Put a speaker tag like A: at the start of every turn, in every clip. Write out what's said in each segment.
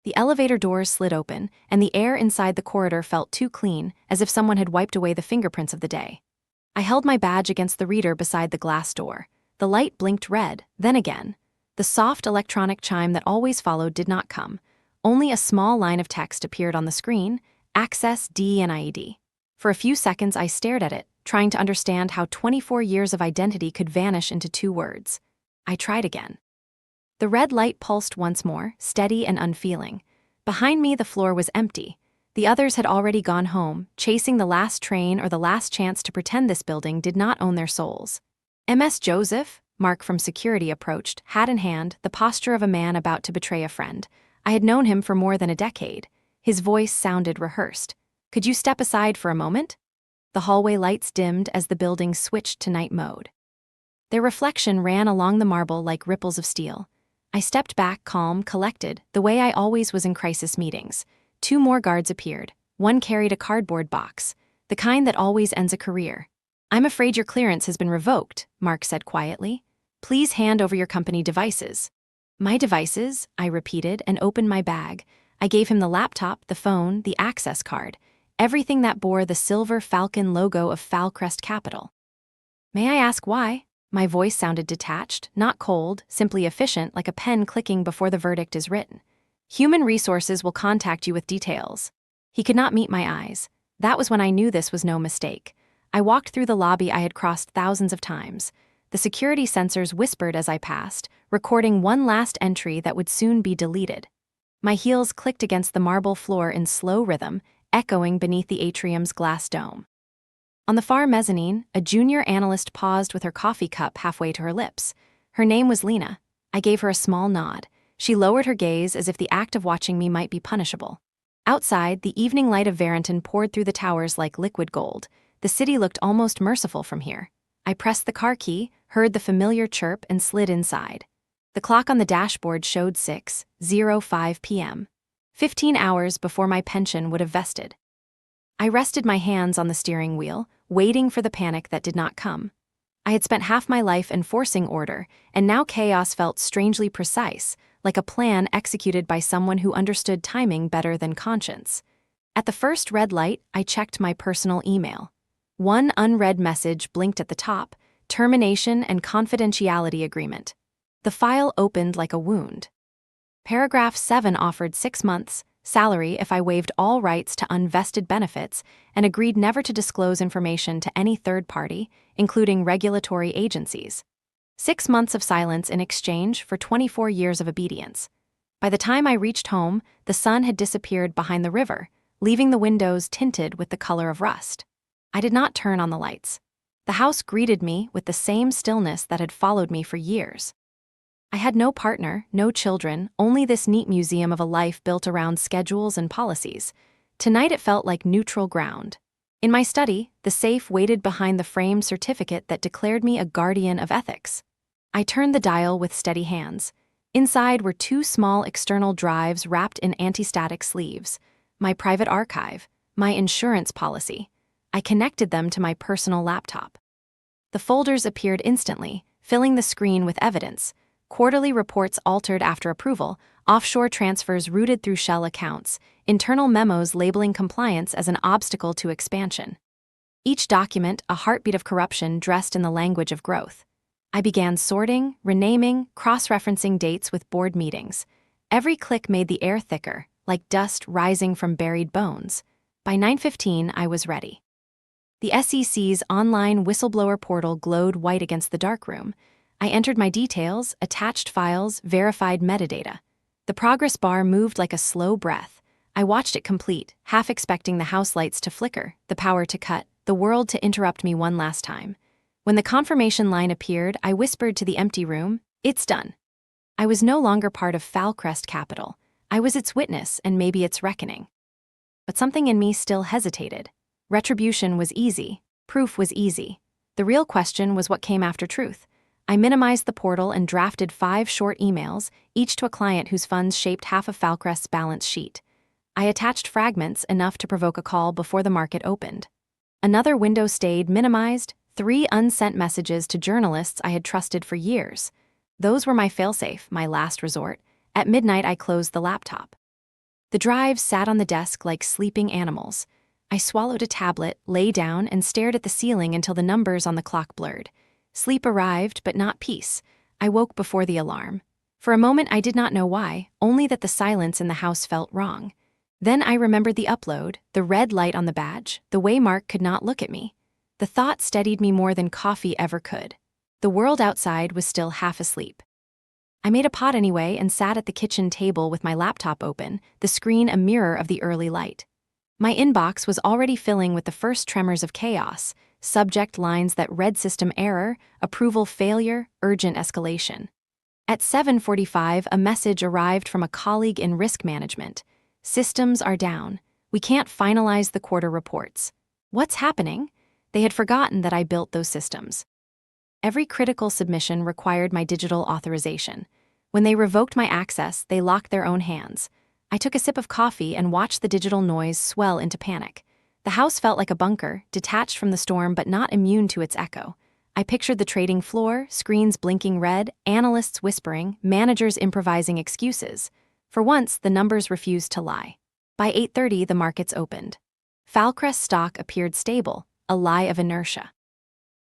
A: The elevator doors slid open, and the air inside the corridor felt too clean, as if someone had wiped away the fingerprints of the day. I held my badge against the reader beside the glass door. The light blinked red, then again. The soft electronic chime that always followed did not come. Only a small line of text appeared on the screen: Access DNIED. For a few seconds I stared at it, trying to understand how 24 years of identity could vanish into 2 words. I tried again. The red light pulsed once more, steady and unfeeling. Behind me, the floor was empty. The others had already gone home, chasing the last train or the last chance to pretend this building did not own their souls. MS Joseph, Mark from security approached, hat in hand, the posture of a man about to betray a friend. I had known him for more than a decade. His voice sounded rehearsed. Could you step aside for a moment? The hallway lights dimmed as the building switched to night mode. Their reflection ran along the marble like ripples of steel. I stepped back, calm, collected, the way I always was in crisis meetings. 2 more guards appeared. One carried a cardboard box, the kind that always ends a career. I'm afraid your clearance has been revoked, Mark said quietly. Please hand over your company devices. My devices, I repeated and opened my bag. I gave him the laptop, the phone, the access card, everything that bore the silver falcon logo of Falcrest Capital. May I ask why? My voice sounded detached, not cold, simply efficient, like a pen clicking before the verdict is written. Human resources will contact you with details. He could not meet my eyes. That was when I knew this was no mistake. I walked through the lobby I had crossed thousands of times. The security sensors whispered as I passed, recording one last entry that would soon be deleted. My heels clicked against the marble floor in slow rhythm, echoing beneath the atrium's glass dome. On the far mezzanine, a junior analyst paused with her coffee cup halfway to her lips. Her name was Lena. I gave her a small nod. She lowered her gaze as if the act of watching me might be punishable. Outside, the evening light of Varenton poured through the towers like liquid gold. The city looked almost merciful from here. I pressed the car key, heard the familiar chirp, and slid inside. The clock on the dashboard showed 6:05 p.m. 15 hours before my pension would have vested. I rested my hands on the steering wheel, waiting for the panic that did not come. I had spent half my life enforcing order, and now chaos felt strangely precise, like a plan executed by someone who understood timing better than conscience. At the first red light, I checked my personal email. One unread message blinked at the top: termination and confidentiality agreement. The file opened like a wound. Paragraph 7 offered 6 months, salary if I waived all rights to unvested benefits, and agreed never to disclose information to any third party, including regulatory agencies. 6 months of silence in exchange for 24 years of obedience. By the time I reached home, the sun had disappeared behind the river, leaving the windows tinted with the color of rust. I did not turn on the lights. The house greeted me with the same stillness that had followed me for years. I had no partner, no children, only this neat museum of a life built around schedules and policies. Tonight it felt like neutral ground. In my study, the safe waited behind the framed certificate that declared me a guardian of ethics. I turned the dial with steady hands. Inside were 2 small external drives wrapped in anti-static sleeves. My private archive, my insurance policy. I connected them to my personal laptop. The folders appeared instantly, filling the screen with evidence. Quarterly reports altered after approval, offshore transfers routed through shell accounts, internal memos labeling compliance as an obstacle to expansion. Each document, a heartbeat of corruption dressed in the language of growth. I began sorting, renaming, cross-referencing dates with board meetings. Every click made the air thicker, like dust rising from buried bones. By 9:15, I was ready. The SEC's online whistleblower portal glowed white against the darkroom. I entered my details, attached files, verified metadata. The progress bar moved like a slow breath. I watched it complete, half expecting the house lights to flicker, the power to cut, the world to interrupt me one last time. When the confirmation line appeared, I whispered to the empty room, "It's done." I was no longer part of Falcrest Capital. I was its witness and maybe its reckoning. But something in me still hesitated. Retribution was easy. Proof was easy. The real question was what came after truth. I minimized the portal and drafted 5 short emails, each to a client whose funds shaped half of Falcrest's balance sheet. I attached fragments enough to provoke a call before the market opened. Another window stayed minimized, 3 unsent messages to journalists I had trusted for years. Those were my failsafe, my last resort. At midnight, I closed the laptop. The drives sat on the desk like sleeping animals. I swallowed a tablet, lay down, and stared at the ceiling until the numbers on the clock blurred. Sleep arrived, but not peace. I woke before the alarm. For a moment I did not know why, only that the silence in the house felt wrong. Then I remembered the upload, the red light on the badge, the way Mark could not look at me. The thought steadied me more than coffee ever could. The world outside was still half asleep. I made a pot anyway and sat at the kitchen table with my laptop open, the screen a mirror of the early light. My inbox was already filling with the first tremors of chaos, subject lines that read system error, approval failure, urgent escalation. At 7:45, a message arrived from a colleague in risk management. Systems are down. We can't finalize the quarter reports. What's happening? They had forgotten that I built those systems. Every critical submission required my digital authorization. When they revoked my access, they locked their own hands. I took a sip of coffee and watched the digital noise swell into panic. The house felt like a bunker, detached from the storm but not immune to its echo. I pictured the trading floor, screens blinking red, analysts whispering, managers improvising excuses. For once, the numbers refused to lie. By 8:30, the markets opened. Falcrest stock appeared stable, a lie of inertia.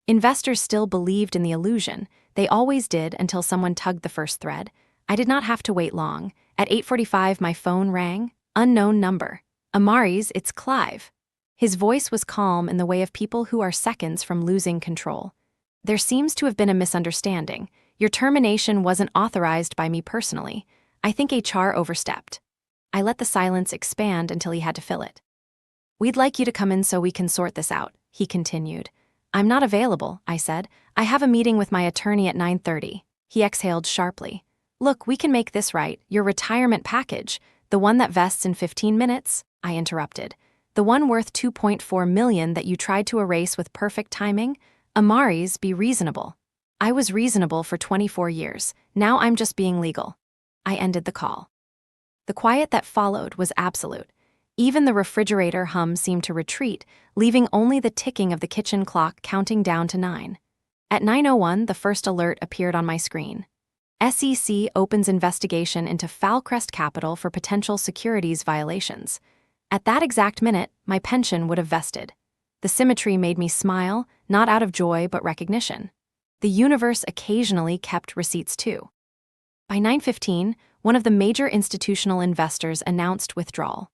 A: Investors still believed in the illusion. They always did until someone tugged the first thread. I did not have to wait long. At 8:45, my phone rang. Unknown number. Amari's, it's Clive. His voice was calm in the way of people who are seconds from losing control. There seems to have been a misunderstanding. Your termination wasn't authorized by me personally. I think HR overstepped. I let the silence expand until he had to fill it. We'd like you to come in so we can sort this out, he continued. I'm not available, I said. I have a meeting with my attorney at 9:30. He exhaled sharply. Look, we can make this right. Your retirement package, the one that vests in 15 minutes, I interrupted. The one worth $2.4 million that you tried to erase with perfect timing? Amari's, be reasonable. I was reasonable for 24 years. Now I'm just being legal. I ended the call. The quiet that followed was absolute. Even the refrigerator hum seemed to retreat, leaving only the ticking of the kitchen clock counting down to 9. At 9:01, the first alert appeared on my screen. SEC opens investigation into Falcrest Capital for potential securities violations. At that exact minute, my pension would have vested. The symmetry made me smile, not out of joy but recognition. The universe occasionally kept receipts too. By 9:15, one of the major institutional investors announced withdrawal.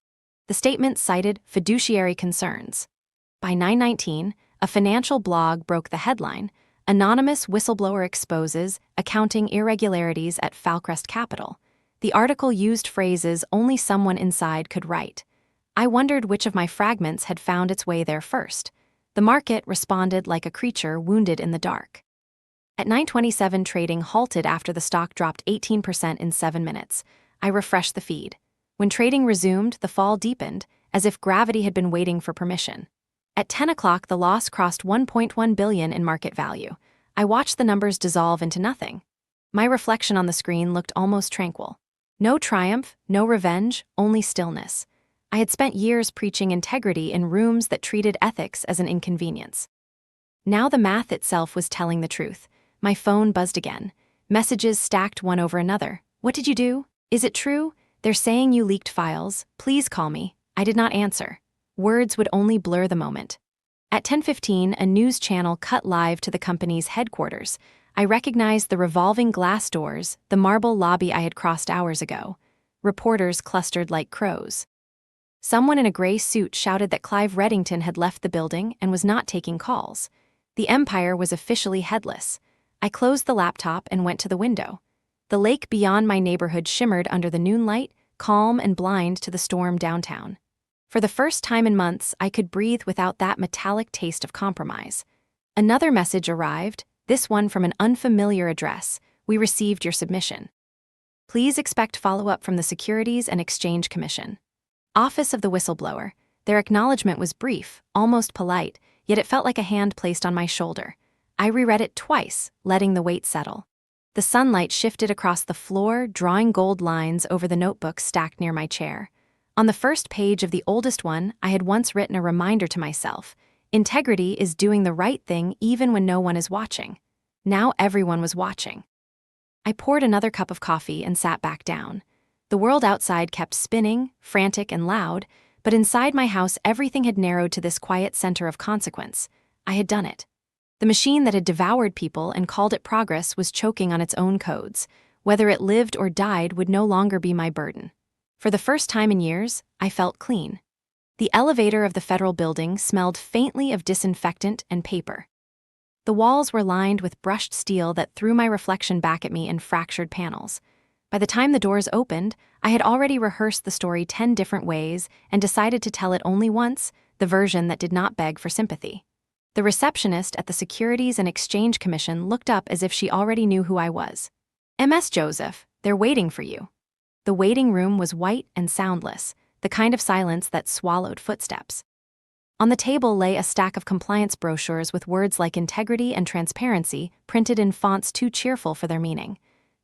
A: The statement cited fiduciary concerns. By 9:19, a financial blog broke the headline, Anonymous Whistleblower Exposes Accounting Irregularities at Falcrest Capital. The article used phrases only someone inside could write. I wondered which of my fragments had found its way there first. The market responded like a creature wounded in the dark. At 9:27, trading halted after the stock dropped 18% in 7 minutes. I refreshed the feed. When trading resumed, the fall deepened, as if gravity had been waiting for permission. At 10 o'clock, the loss crossed $1.1 billion in market value. I watched the numbers dissolve into nothing. My reflection on the screen looked almost tranquil. No triumph, no revenge, only stillness. I had spent years preaching integrity in rooms that treated ethics as an inconvenience. Now the math itself was telling the truth. My phone buzzed again. Messages stacked one over another. What did you do? Is it true? They're saying you leaked files. Please call me. I did not answer. Words would only blur the moment. At 10:15, a news channel cut live to the company's headquarters. I recognized the revolving glass doors, the marble lobby I had crossed hours ago. Reporters clustered like crows. Someone in a gray suit shouted that Clive Reddington had left the building and was not taking calls. The empire was officially headless. I closed the laptop and went to the window. The lake beyond my neighborhood shimmered under the noonlight, calm and blind to the storm downtown. For the first time in months, I could breathe without that metallic taste of compromise. Another message arrived, this one from an unfamiliar address. We received your submission. Please expect follow-up from the Securities and Exchange Commission. Office of the Whistleblower. Their acknowledgement was brief, almost polite, yet it felt like a hand placed on my shoulder. I reread it twice, letting the weight settle. The sunlight shifted across the floor, drawing gold lines over the notebook stacked near my chair. On the first page of the oldest one, I had once written a reminder to myself. Integrity is doing the right thing even when no one is watching. Now everyone was watching. I poured another cup of coffee and sat back down. The world outside kept spinning, frantic and loud, but inside my house everything had narrowed to this quiet center of consequence. I had done it. The machine that had devoured people and called it progress was choking on its own codes. Whether it lived or died would no longer be my burden. For the first time in years, I felt clean. The elevator of the federal building smelled faintly of disinfectant and paper. The walls were lined with brushed steel that threw my reflection back at me in fractured panels. By the time the doors opened, I had already rehearsed the story 10 different ways and decided to tell it only once, the version that did not beg for sympathy. The receptionist at the Securities and Exchange Commission looked up as if she already knew who I was. "Ms. Joseph, they're waiting for you." The waiting room was white and soundless, the kind of silence that swallowed footsteps. On the table lay a stack of compliance brochures with words like integrity and transparency printed in fonts too cheerful for their meaning.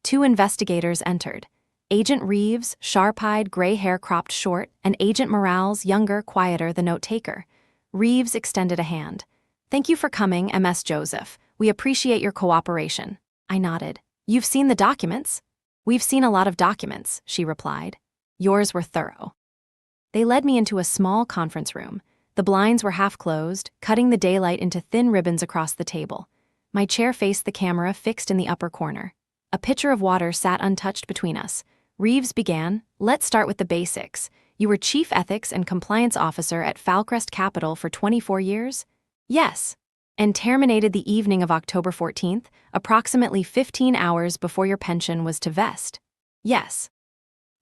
A: 2 investigators entered. Agent Reeves, sharp-eyed, gray hair cropped short, and Agent Morales, younger, quieter, the note-taker. Reeves extended a hand. "Thank you for coming, Ms. Joseph. We appreciate your cooperation." I nodded. "You've seen the documents?" "We've seen a lot of documents," she replied. "Yours were thorough." They led me into a small conference room. The blinds were half closed, cutting the daylight into thin ribbons across the table. My chair faced the camera fixed in the upper corner. A pitcher of water sat untouched between us. Reeves began, "Let's start with the basics. You were Chief Ethics and Compliance Officer at Falcrest Capital for 24 years? "Yes." "And terminated the evening of October 14th, approximately 15 hours before your pension was to vest?" "Yes."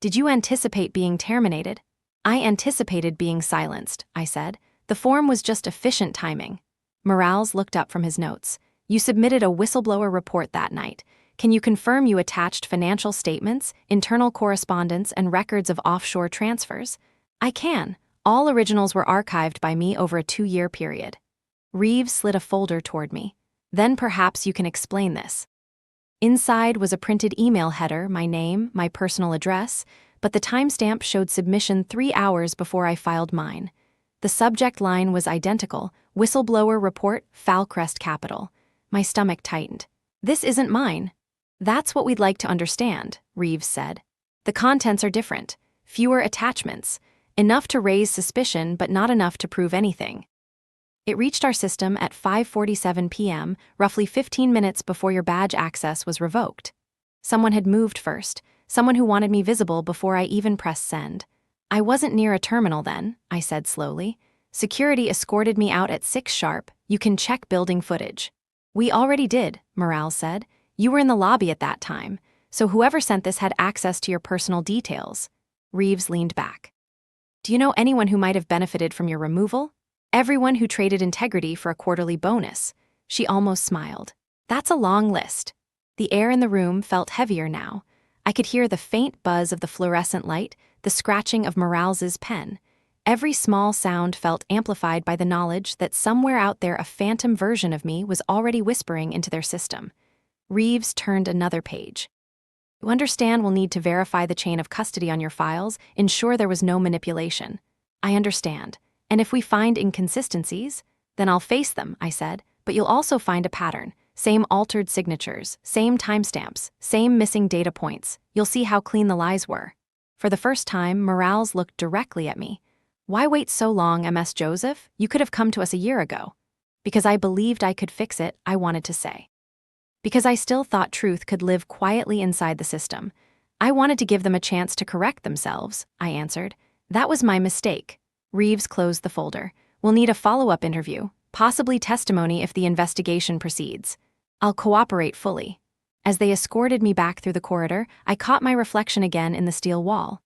A: "Did you anticipate being terminated?" "I anticipated being silenced," I said. "The form was just efficient timing." Morales looked up from his notes. "You submitted a whistleblower report that night. Can you confirm you attached financial statements, internal correspondence, and records of offshore transfers?" "I can. All originals were archived by me over a 2-year period." Reeves slid a folder toward me. "Then perhaps you can explain this." Inside was a printed email header, my name, my personal address, but the timestamp showed submission 3 hours before I filed mine. The subject line was identical: "Whistleblower Report, Falcrest Capital." My stomach tightened. "This isn't mine." "That's what we'd like to understand," Reeves said. "The contents are different. Fewer attachments. Enough to raise suspicion, but not enough to prove anything." It reached our system at 5:47 p.m., roughly 15 minutes before your badge access was revoked. Someone had moved first, someone who wanted me visible before I even pressed send. "I wasn't near a terminal then," I said slowly. "Security escorted me out at 6 sharp. You can check building footage." "We already did," Morales said. "You were in the lobby at that time, so whoever sent this had access to your personal details." Reeves leaned back. "Do you know anyone who might have benefited from your removal?" "Everyone who traded integrity for a quarterly bonus." She almost smiled. "That's a long list." The air in the room felt heavier now. I could hear the faint buzz of the fluorescent light, the scratching of Morales's pen. Every small sound felt amplified by the knowledge that somewhere out there a phantom version of me was already whispering into their system. Reeves turned another page. "You understand we'll need to verify the chain of custody on your files, ensure there was no manipulation." "I understand. And if we find inconsistencies, then I'll face them," I said, "but you'll also find a pattern. Same altered signatures, same timestamps, same missing data points. You'll see how clean the lies were." For the first time, Morales looked directly at me. "Why wait so long, Ms. Joseph? You could have come to us a year ago." "Because I believed I could fix it," I wanted to say. "Because I still thought truth could live quietly inside the system. I wanted to give them a chance to correct themselves," I answered. "That was my mistake." Reeves closed the folder. "We'll need a follow-up interview, possibly testimony if the investigation proceeds." "I'll cooperate fully." As they escorted me back through the corridor, I caught my reflection again in the steel wall.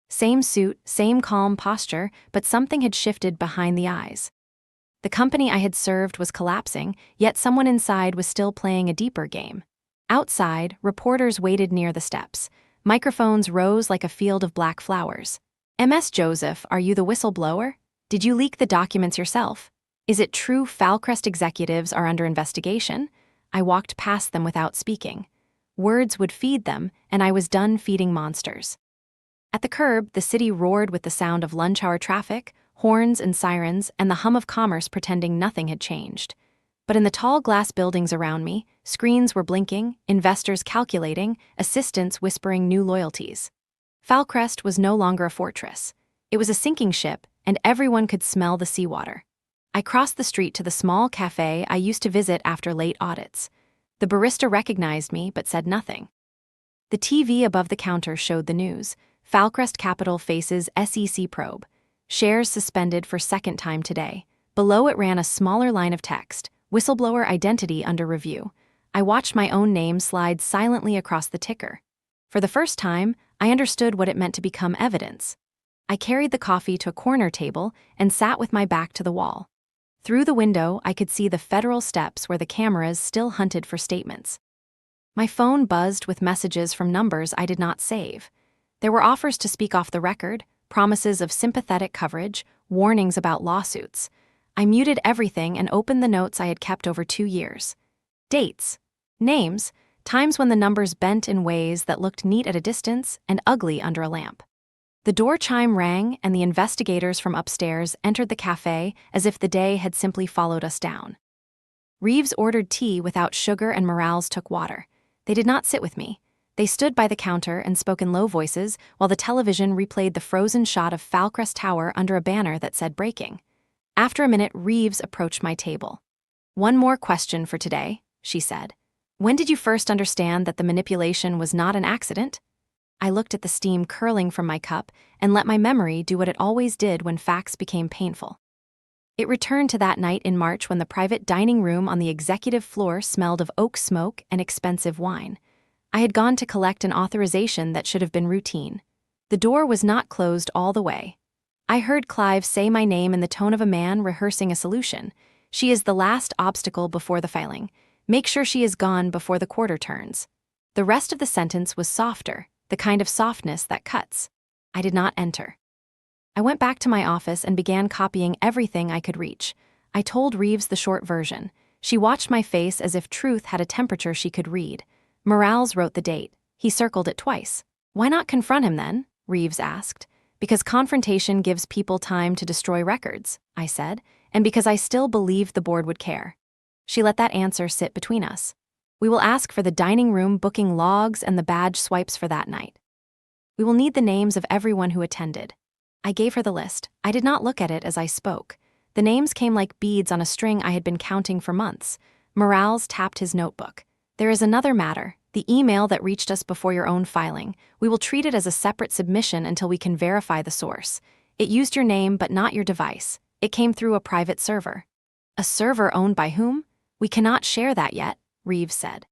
A: Same suit, same calm posture, but something had shifted behind the eyes. The company I had served was collapsing, yet someone inside was still playing a deeper game. Outside, reporters waited near the steps. Microphones rose like a field of black flowers. "Ms. Joseph, are you the whistleblower? Did you leak the documents yourself? Is it true Falcrest executives are under investigation?" I walked past them without speaking. Words would feed them, and I was done feeding monsters. At the curb, the city roared with the sound of lunch-hour traffic, horns and sirens, and the hum of commerce pretending nothing had changed. But in the tall glass buildings around me, screens were blinking, investors calculating, assistants whispering new loyalties. Falcrest was no longer a fortress. It was a sinking ship, and everyone could smell the seawater. I crossed the street to the small cafe I used to visit after late audits. The barista recognized me but said nothing. The TV above the counter showed the news. Falcrest Capital faces SEC probe. Shares suspended for second time today. Below it ran a smaller line of text, whistleblower identity under review. I watched my own name slide silently across the ticker. For the first time, I understood what it meant to become evidence. I carried the coffee to a corner table and sat with my back to the wall. Through the window, I could see the federal steps where the cameras still hunted for statements. My phone buzzed with messages from numbers I did not save. There were offers to speak off the record, promises of sympathetic coverage, warnings about lawsuits. I muted everything and opened the notes I had kept over 2 years. Dates, names, times when the numbers bent in ways that looked neat at a distance and ugly under a lamp. The door chime rang, and the investigators from upstairs entered the cafe as if the day had simply followed us down. Reeves ordered tea without sugar and Morales took water. They did not sit with me. They stood by the counter and spoke in low voices while the television replayed the frozen shot of Falcrest Tower under a banner that said breaking. After a minute, Reeves approached my table. "One more question for today," she said. "When did you first understand that the manipulation was not an accident?" I looked at the steam curling from my cup and let my memory do what it always did when facts became painful. It returned to that night in March when the private dining room on the executive floor smelled of oak smoke and expensive wine. I had gone to collect an authorization that should have been routine. The door was not closed all the way. I heard Clive say my name in the tone of a man rehearsing a solution. "She is the last obstacle before the filing. Make sure she is gone before the quarter turns." The rest of the sentence was softer, the kind of softness that cuts. I did not enter. I went back to my office and began copying everything I could reach. I told Reeves the short version. She watched my face as if truth had a temperature she could read. Morales wrote the date. He circled it twice. "Why not confront him then?" Reeves asked. "Because confrontation gives people time to destroy records," I said, and because I still believed the board would care. She let that answer sit between us. "We will ask for the dining room booking logs and the badge swipes for that night. We will need the names of everyone who attended." I gave her the list. I did not look at it as I spoke. The names came like beads on a string I had been counting for months. Morales tapped his notebook. "There is another matter, the email that reached us before your own filing. We will treat it as a separate submission until we can verify the source. It used your name but not your device. It came through a private server." "A server owned by whom?" "We cannot share that yet," Reeves said.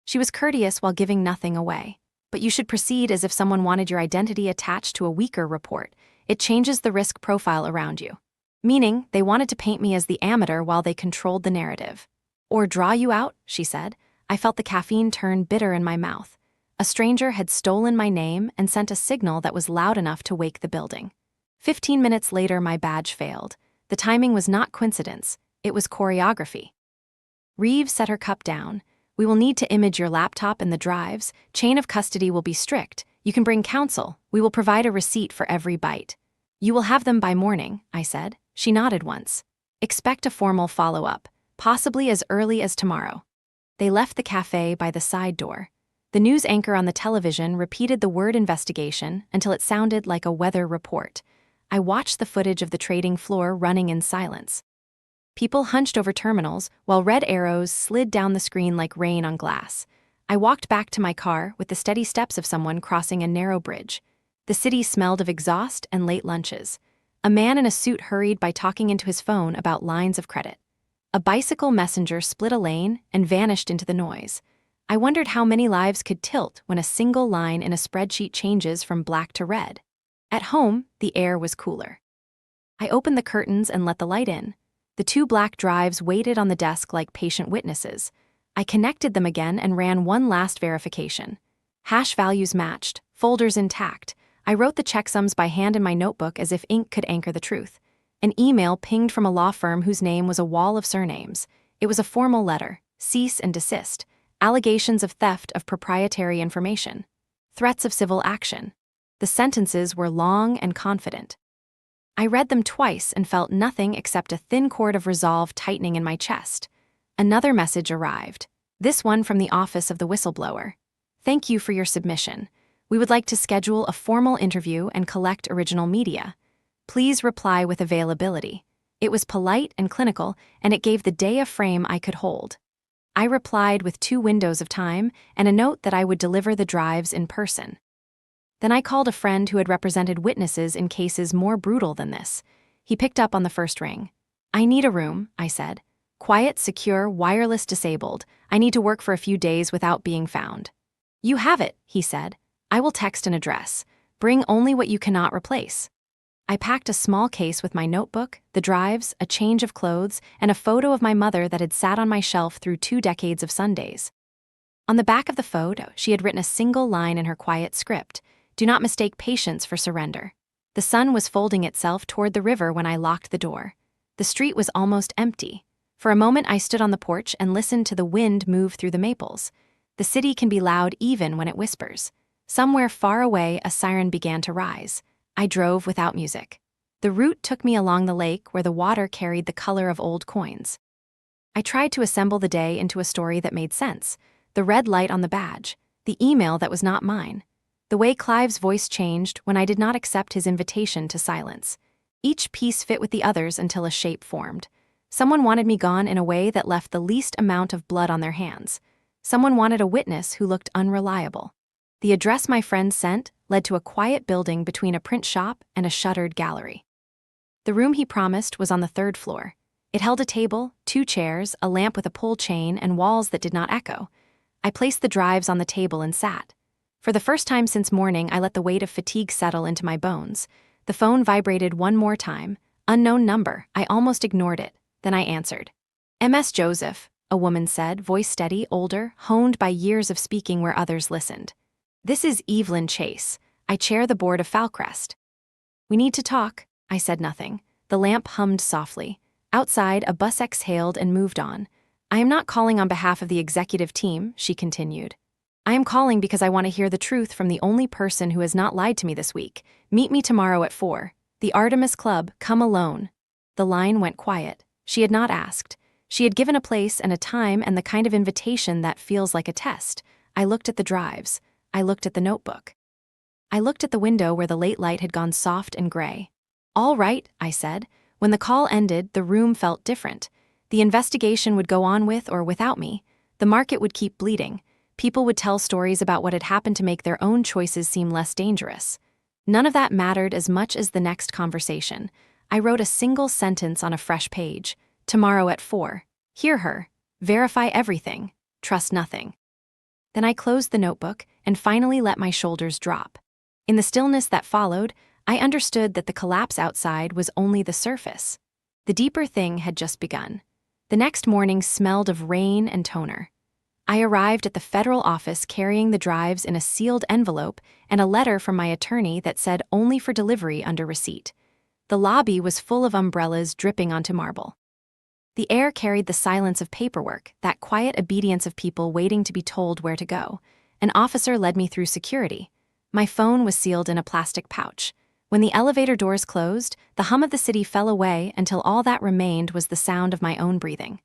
A: She was courteous while giving nothing away. "But you should proceed as if someone wanted your identity attached to a weaker report. It changes the risk profile around you." Meaning, they wanted to paint me as the amateur while they controlled the narrative. "Or draw you out," she said. I felt the caffeine turn bitter in my mouth. A stranger had stolen my name and sent a signal that was loud enough to wake the building. 15 minutes later, my badge failed. The timing was not coincidence. It was choreography. Reeves set her cup down. "We will need to image your laptop and the drives. Chain of custody will be strict. You can bring counsel. We will provide a receipt for every byte." "You will have them by morning," I said. She nodded once. "Expect a formal follow-up, possibly as early as tomorrow." They left the cafe by the side door. The news anchor on the television repeated the word investigation until it sounded like a weather report. I watched the footage of the trading floor running in silence. People hunched over terminals while red arrows slid down the screen like rain on glass. I walked back to my car with the steady steps of someone crossing a narrow bridge. The city smelled of exhaust and late lunches. A man in a suit hurried by talking into his phone about lines of credit. A bicycle messenger split a lane and vanished into the noise. I wondered how many lives could tilt when a single line in a spreadsheet changes from black to red. At home, the air was cooler. I opened the curtains and let the light in. The 2 black drives waited on the desk like patient witnesses. I connected them again and ran one last verification. Hash values matched, folders intact. I wrote the checksums by hand in my notebook as if ink could anchor the truth. An email pinged from a law firm whose name was a wall of surnames. It was a formal letter, cease and desist, allegations of theft of proprietary information, threats of civil action. The sentences were long and confident. I read them twice and felt nothing except a thin cord of resolve tightening in my chest. Another message arrived, this one from the office of the whistleblower. "Thank you for your submission. We would like to schedule a formal interview and collect original media. Please reply with availability. It was polite and clinical, and it gave the day a frame I could hold. I replied with 2 windows of time and a note that I would deliver the drives in person. Then I called a friend who had represented witnesses in cases more brutal than this. He picked up on the first ring. "I need a room," I said. "Quiet, secure, wireless disabled. I need to work for a few days without being found." "You have it," he said. "I will text an address. Bring only what you cannot replace." I packed a small case with my notebook, the drives, a change of clothes, and a photo of my mother that had sat on my shelf through 2 decades of Sundays. On the back of the photo, she had written a single line in her quiet script: "Do not mistake patience for surrender." The sun was folding itself toward the river when I locked the door. The street was almost empty. For a moment I stood on the porch and listened to the wind move through the maples. The city can be loud even when it whispers. Somewhere far away, a siren began to rise. I drove without music. The route took me along the lake where the water carried the color of old coins. I tried to assemble the day into a story that made sense. The red light on the badge, the email that was not mine, the way Clive's voice changed when I did not accept his invitation to silence. Each piece fit with the others until a shape formed. Someone wanted me gone in a way that left the least amount of blood on their hands. Someone wanted a witness who looked unreliable. The address my friend sent led to a quiet building between a print shop and a shuttered gallery. The room he promised was on the 3rd floor. It held a table, 2 chairs, a lamp with a pull chain, and walls that did not echo. I placed the drives on the table and sat. For the first time since morning, I let the weight of fatigue settle into my bones. The phone vibrated one more time. Unknown number. I almost ignored it. Then I answered. "MS Joseph," a woman said, voice steady, older, honed by years of speaking where others listened. "This is Evelyn Chase. I chair the board of Falcrest." "We need to talk." I said nothing. The lamp hummed softly. Outside, a bus exhaled and moved on. "I am not calling on behalf of the executive team," she continued. "I am calling because I want to hear the truth from the only person who has not lied to me this week. Meet me tomorrow at 4. The Artemis Club, come alone." The line went quiet. She had not asked. She had given a place and a time and the kind of invitation that feels like a test. I looked at the drives. I looked at the notebook. I looked at the window where the late light had gone soft and gray. "All right," I said. When the call ended, the room felt different. The investigation would go on with or without me. The market would keep bleeding. People would tell stories about what had happened to make their own choices seem less dangerous. None of that mattered as much as the next conversation. I wrote a single sentence on a fresh page. "Tomorrow at 4. Hear her. Verify everything. Trust nothing." Then I closed the notebook and finally let my shoulders drop. In the stillness that followed, I understood that the collapse outside was only the surface. The deeper thing had just begun. The next morning smelled of rain and toner. I arrived at the federal office carrying the drives in a sealed envelope and a letter from my attorney that said only for delivery under receipt. The lobby was full of umbrellas dripping onto marble. The air carried the silence of paperwork, that quiet obedience of people waiting to be told where to go. An officer led me through security. My phone was sealed in a plastic pouch. When the elevator doors closed, the hum of the city fell away until all that remained was the sound of my own breathing.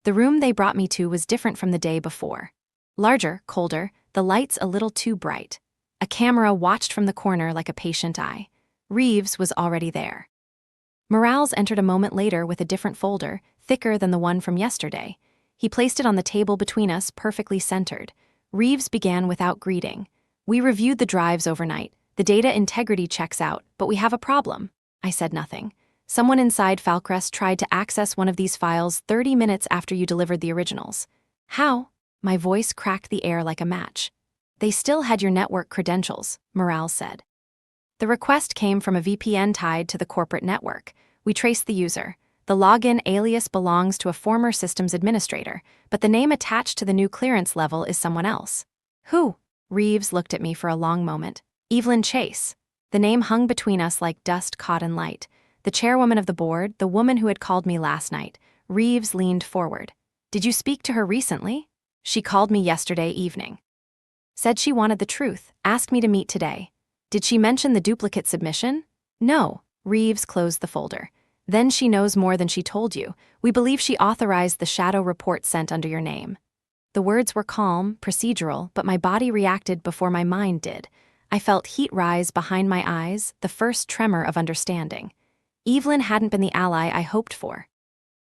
A: The room they brought me to was different from the day before. Larger, colder, the lights a little too bright. A camera watched from the corner like a patient eye. Reeves was already there. Morales entered a moment later with a different folder, thicker than the one from yesterday. He placed it on the table between us, perfectly centered. Reeves began without greeting. "We reviewed the drives overnight. The data integrity checks out, but we have a problem." I said nothing. "Someone inside Falcrest tried to access one of these files 30 minutes after you delivered the originals." "How?" My voice cracked the air like a match. "They still had your network credentials," Morales said. "The request came from a VPN tied to the corporate network. We traced the user. The login alias belongs to a former systems administrator, but the name attached to the new clearance level is someone else." "Who?" Reeves looked at me for a long moment. "Evelyn Chase." The name hung between us like dust caught in light. The chairwoman of the board, the woman who had called me last night. Reeves leaned forward. "Did you speak to her recently?" "She called me yesterday evening. Said she wanted the truth, asked me to meet today." "Did she mention the duplicate submission?" "No." Reeves closed the folder. "Then she knows more than she told you. We believe she authorized the shadow report sent under your name." The words were calm, procedural, but my body reacted before my mind did. I felt heat rise behind my eyes, the first tremor of understanding. Evelyn hadn't been the ally I hoped for.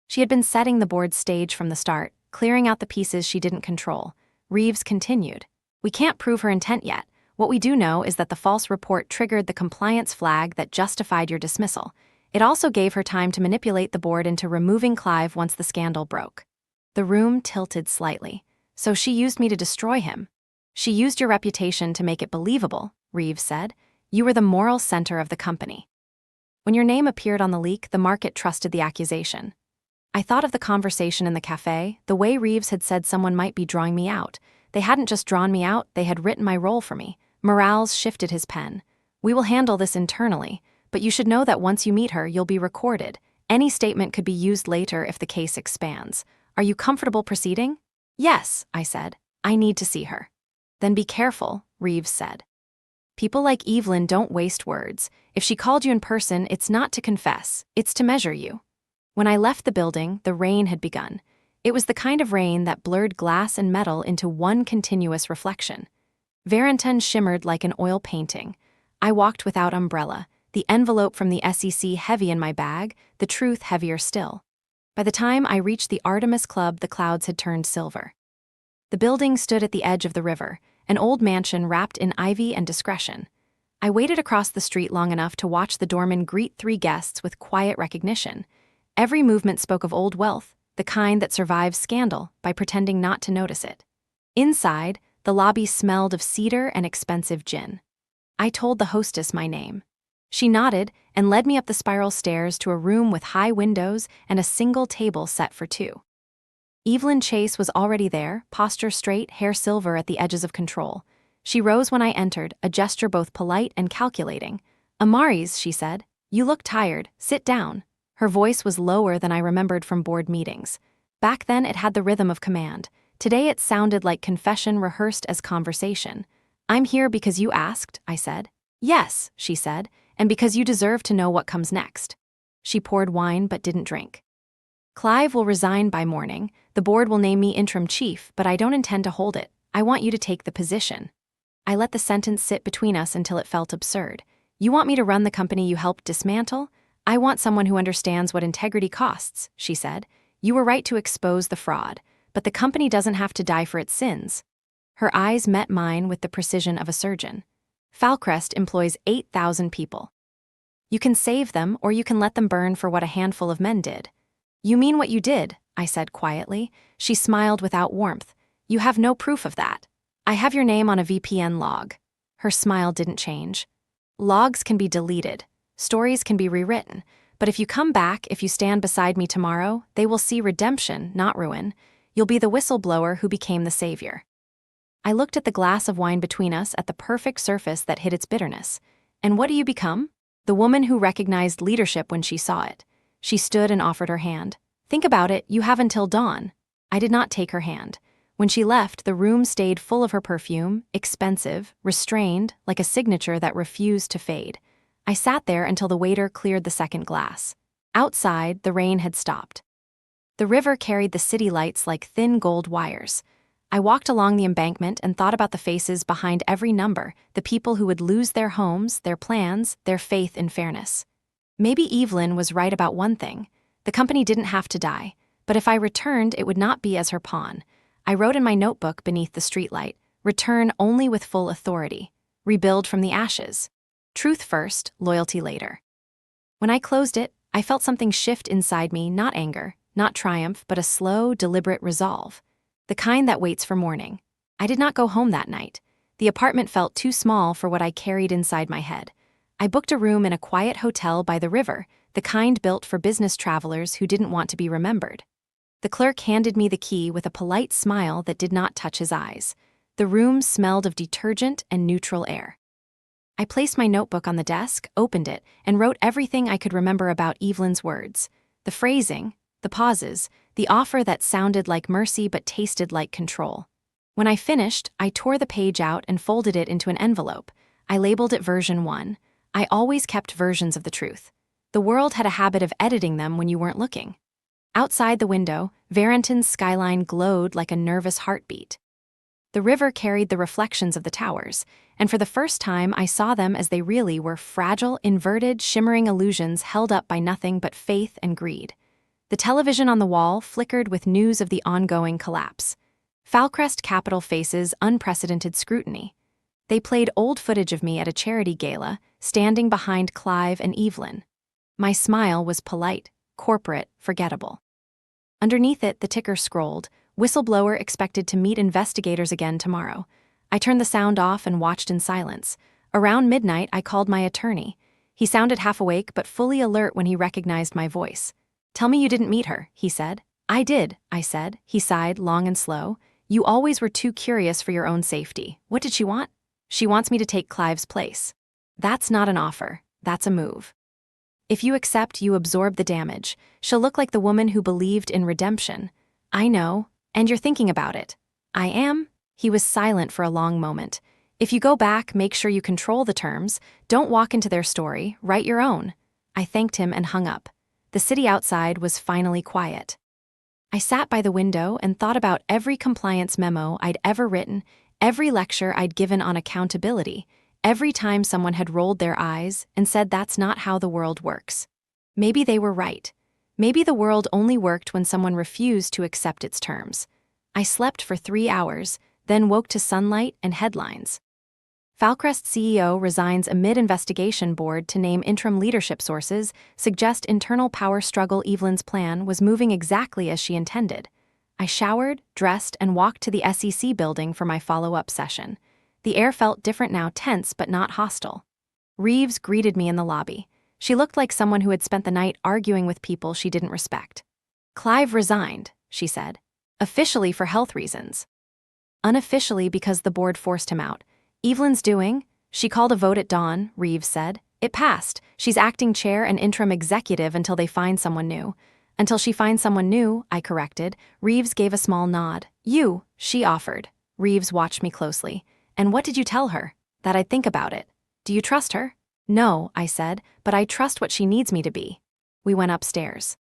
A: She had been setting the board's stage from the start, clearing out the pieces she didn't control. Reeves continued. We can't prove her intent yet. What we do know is that the false report triggered the compliance flag that justified your dismissal. It also gave her time to manipulate the board into removing Clive once the scandal broke. The room tilted slightly. So she used me to destroy him. She used your reputation to make it believable, Reeves said. You were the moral center of the company. When your name appeared on the leak, the market trusted the accusation. I thought of the conversation in the cafe, the way Reeves had said someone might be drawing me out. They hadn't just drawn me out, they had written my role for me. Morales shifted his pen. We will handle this internally, but you should know that once you meet her, you'll be recorded. Any statement could be used later if the case expands. Are you comfortable proceeding? Yes, I said. I need to see her. Then be careful, Reeves said. People like Evelyn don't waste words. If she called you in person, it's not to confess, it's to measure you. When I left the building, the rain had begun. It was the kind of rain that blurred glass and metal into one continuous reflection. Varrington shimmered like an oil painting. I walked without umbrella, the envelope from the SEC heavy in my bag, the truth heavier still. By the time I reached the Artemis Club, the clouds had turned silver. The building stood at the edge of the river, an old mansion wrapped in ivy and discretion. I waited across the street long enough to watch the doorman greet 3 guests with quiet recognition. Every movement spoke of old wealth, the kind that survives scandal by pretending not to notice it. Inside, the lobby smelled of cedar and expensive gin. I told the hostess my name. She nodded and led me up the spiral stairs to a room with high windows and a single table set for 2. Evelyn Chase was already there, posture straight, hair silver at the edges of control. She rose when I entered, a gesture both polite and calculating. Amaris, she said, you look tired, sit down. Her voice was lower than I remembered from board meetings. Back then it had the rhythm of command. Today it sounded like confession rehearsed as conversation. I'm here because you asked, I said. Yes, she said, and because you deserve to know what comes next. She poured wine but didn't drink. Clive will resign by morning. The board will name me interim chief, but I don't intend to hold it. I want you to take the position. I let the sentence sit between us until it felt absurd. You want me to run the company you helped dismantle? I want someone who understands what integrity costs, she said. You were right to expose the fraud, but the company doesn't have to die for its sins. Her eyes met mine with the precision of a surgeon. Falcrest employs 8,000 people. You can save them, or you can let them burn for what a handful of men did. You mean what you did, I said quietly. She smiled without warmth. You have no proof of that. I have your name on a VPN log. Her smile didn't change. Logs can be deleted. Stories can be rewritten, but if you come back, if you stand beside me tomorrow, they will see redemption, not ruin. You'll be the whistleblower who became the savior. I looked at the glass of wine between us, at the perfect surface that hid its bitterness. And what do you become? The woman who recognized leadership when she saw it. She stood and offered her hand. Think about it, you have until dawn. I did not take her hand. When she left, the room stayed full of her perfume, expensive, restrained, like a signature that refused to fade. I sat there until the waiter cleared the second glass. Outside, the rain had stopped. The river carried the city lights like thin gold wires. I walked along the embankment and thought about the faces behind every number, the people who would lose their homes, their plans, their faith in fairness. Maybe Evelyn was right about one thing. The company didn't have to die, but if I returned, it would not be as her pawn. I wrote in my notebook beneath the streetlight, return only with full authority. Rebuild from the ashes. Truth first, loyalty later. When I closed it, I felt something shift inside me, not anger, not triumph, but a slow, deliberate resolve. The kind that waits for morning. I did not go home that night. The apartment felt too small for what I carried inside my head. I booked a room in a quiet hotel by the river, the kind built for business travelers who didn't want to be remembered. The clerk handed me the key with a polite smile that did not touch his eyes. The room smelled of detergent and neutral air. I placed my notebook on the desk, opened it, and wrote everything I could remember about Evelyn's words. The phrasing, the pauses, the offer that sounded like mercy but tasted like control. When I finished, I tore the page out and folded it into an envelope. I labeled it version 1. I always kept versions of the truth. The world had a habit of editing them when you weren't looking. Outside the window, Varrington's skyline glowed like a nervous heartbeat. The river carried the reflections of the towers, and for the first time I saw them as they really were: fragile, inverted, shimmering illusions held up by nothing but faith and greed. The television on the wall flickered with news of the ongoing collapse. Falcrest Capital faces unprecedented scrutiny. They played old footage of me at a charity gala, standing behind Clive and Evelyn. My smile was polite, corporate, forgettable. Underneath it, the ticker scrolled: whistleblower expected to meet investigators again tomorrow. I turned the sound off and watched in silence. Around midnight, I called my attorney. He sounded half awake but fully alert when he recognized my voice. "Tell me you didn't meet her," he said. "I did," I said. He sighed, long and slow. "You always were too curious for your own safety. What did she want?" "She wants me to take Clive's place." "That's not an offer. That's a move. If you accept, you absorb the damage. She'll look like the woman who believed in redemption." "I know, and you're thinking about it." "I am." He was silent for a long moment. "If you go back, make sure you control the terms. Don't walk into their story, write your own." I thanked him and hung up. The city outside was finally quiet. I sat by the window and thought about every compliance memo I'd ever written, every lecture I'd given on accountability, every time someone had rolled their eyes and said that's not how the world works. Maybe they were right. Maybe the world only worked when someone refused to accept its terms. I slept for 3 hours, then woke to sunlight and headlines. Falcrest CEO resigns amid investigation. Board to name interim leadership. Sources suggest internal power struggle. Evelyn's plan was moving exactly as she intended. I showered, dressed, and walked to the SEC building for my follow-up session. The air felt different now, tense but not hostile. Reeves greeted me in the lobby. She looked like someone who had spent the night arguing with people she didn't respect. "Clive resigned," she said. "Officially for health reasons. Unofficially because the board forced him out. Evelyn's doing." "She called a vote at dawn," Reeves said. "It passed. She's acting chair and interim executive until they find someone new." "Until she finds someone new," I corrected. Reeves gave a small nod. "You," she offered. Reeves watched me closely. "And what did you tell her?" "That I'd think about it." "Do you trust her?" "No," I said, "but I trust what she needs me to be." We went upstairs.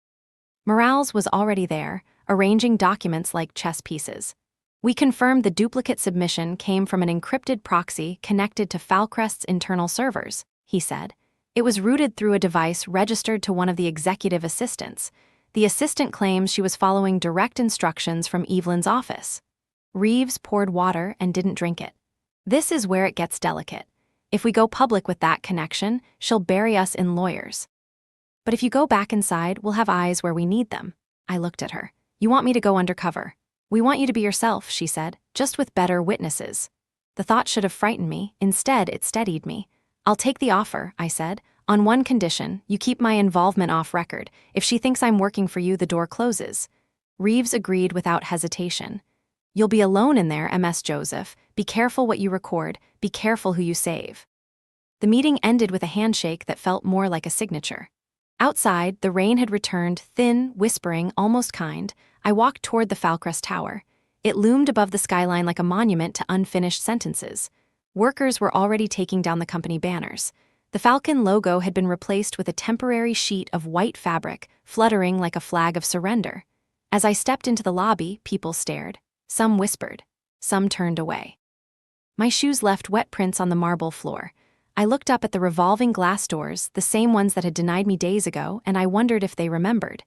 A: Morales was already there, arranging documents like chess pieces. We confirmed the duplicate submission came from an encrypted proxy connected to Falcrest's internal servers, he said. It was routed through a device registered to one of the executive assistants. The assistant claims she was following direct instructions from Evelyn's office. Reeves poured water and didn't drink it. "This is where it gets delicate. If we go public with that connection, she'll bury us in lawyers. But if you go back inside, we'll have eyes where we need them." I looked at her. "You want me to go undercover?" "We want you to be yourself," she said, "just with better witnesses." The thought should have frightened me. Instead, it steadied me. "I'll take the offer," I said, "on one condition: you keep my involvement off record. If she thinks I'm working for you, the door closes." Reeves agreed without hesitation. "You'll be alone in there, Ms. Joseph. Be careful what you record. Be careful who you save." The meeting ended with a handshake that felt more like a signature. Outside, the rain had returned, thin, whispering, almost kind. I walked toward the Falcrest Tower. It loomed above the skyline like a monument to unfinished sentences. Workers were already taking down the company banners. The Falcon logo had been replaced with a temporary sheet of white fabric, fluttering like a flag of surrender. As I stepped into the lobby, people stared. Some whispered. Some turned away. My shoes left wet prints on the marble floor. I looked up at the revolving glass doors, the same ones that had denied me days ago, and I wondered if they remembered.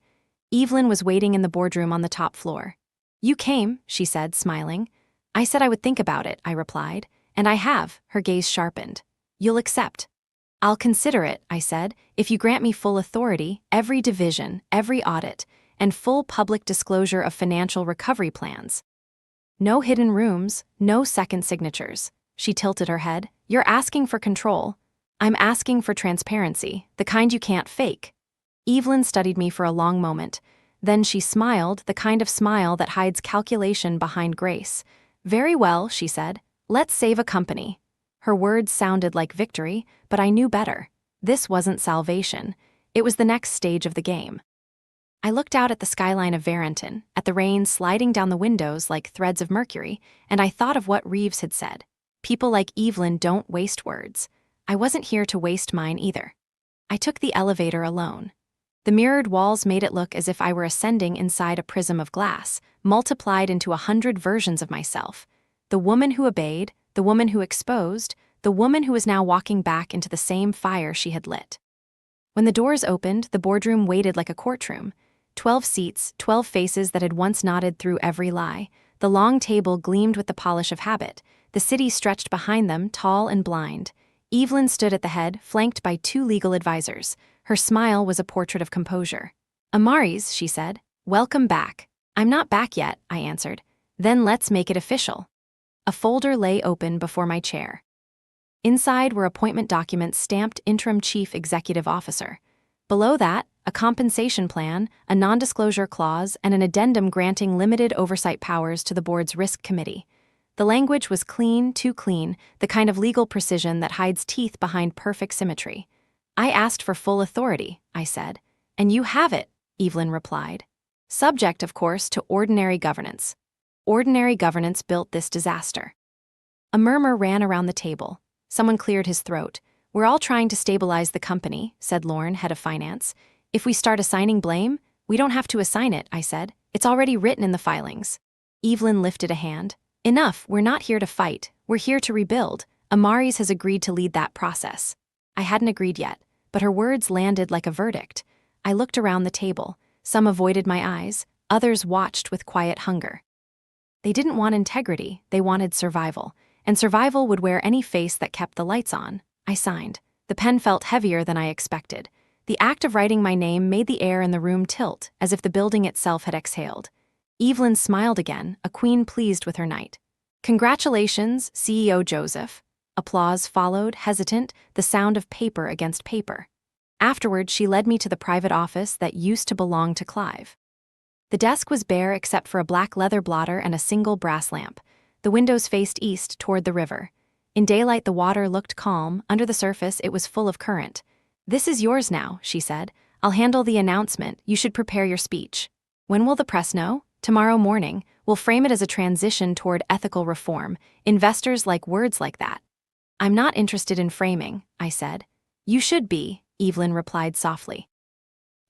A: Evelyn was waiting in the boardroom on the top floor. "You came," she said, smiling. "I said I would think about it," I replied. "And I have." Her gaze sharpened. "You'll accept." "I'll consider it," I said, "if you grant me full authority, every division, every audit, and full public disclosure of financial recovery plans. No hidden rooms, no second signatures." She tilted her head. "You're asking for control." "I'm asking for transparency, the kind you can't fake." Evelyn studied me for a long moment. Then she smiled, the kind of smile that hides calculation behind grace. "Very well," she said. "Let's save a company." Her words sounded like victory, but I knew better. This wasn't salvation. It was the next stage of the game. I looked out at the skyline of Varenton, at the rain sliding down the windows like threads of mercury, and I thought of what Reeves had said. People like Evelyn don't waste words. I wasn't here to waste mine either. I took the elevator alone. The mirrored walls made it look as if I were ascending inside a prism of glass, multiplied into 100 versions of myself. The woman who obeyed, the woman who exposed, the woman who was now walking back into the same fire she had lit. When the doors opened, the boardroom waited like a courtroom. 12 seats, 12 faces that had once nodded through every lie. The long table gleamed with the polish of habit. The city stretched behind them, tall and blind. Evelyn stood at the head, flanked by 2 legal advisors. Her smile was a portrait of composure. "Amaris," she said, "welcome back." "I'm not back yet," I answered. "Then let's make it official." A folder lay open before my chair. Inside were appointment documents stamped Interim Chief Executive Officer. Below that, a compensation plan, a non-disclosure clause, and an addendum granting limited oversight powers to the board's risk committee. The language was clean, too clean, the kind of legal precision that hides teeth behind perfect symmetry. "I asked for full authority," I said. "And you have it," Evelyn replied. "Subject, of course, to ordinary governance." Ordinary governance built this disaster. A murmur ran around the table. Someone cleared his throat. "We're all trying to stabilize the company," said Lorne, head of finance. "If we start assigning blame, we don't have to assign it," I said. "It's already written in the filings." Evelyn lifted a hand. "Enough, we're not here to fight. We're here to rebuild. Amaris has agreed to lead that process." I hadn't agreed yet, but her words landed like a verdict. I looked around the table. Some avoided my eyes, others watched with quiet hunger. They didn't want integrity, they wanted survival. And survival would wear any face that kept the lights on. I signed. The pen felt heavier than I expected. The act of writing my name made the air in the room tilt, as if the building itself had exhaled. Evelyn smiled again, a queen pleased with her knight. "Congratulations, CEO Joseph." Applause followed, hesitant, the sound of paper against paper. Afterward, she led me to the private office that used to belong to Clive. The desk was bare except for a black leather blotter and a single brass lamp. The windows faced east toward the river. In daylight, the water looked calm. Under the surface, it was full of current. "This is yours now," she said. "I'll handle the announcement. You should prepare your speech." "When will the press know?" "Tomorrow morning. We'll frame it as a transition toward ethical reform. Investors like words like that." "I'm not interested in framing," I said. "You should be," Evelyn replied softly.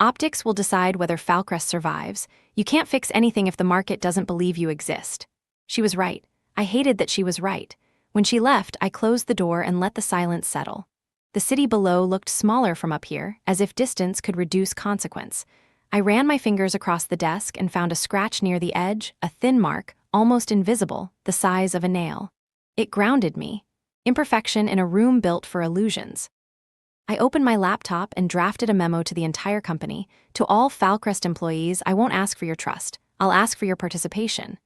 A: "Optics will decide whether Falcrest survives. You can't fix anything if the market doesn't believe you exist." She was right. I hated that she was right. When she left, I closed the door and let the silence settle. The city below looked smaller from up here, as if distance could reduce consequence. I ran my fingers across the desk and found a scratch near the edge, a thin mark, almost invisible, the size of a nail. It grounded me. Imperfection in a room built for illusions. I opened my laptop and drafted a memo to the entire company. "To all Falcrest employees, I won't ask for your trust. I'll ask for your participation.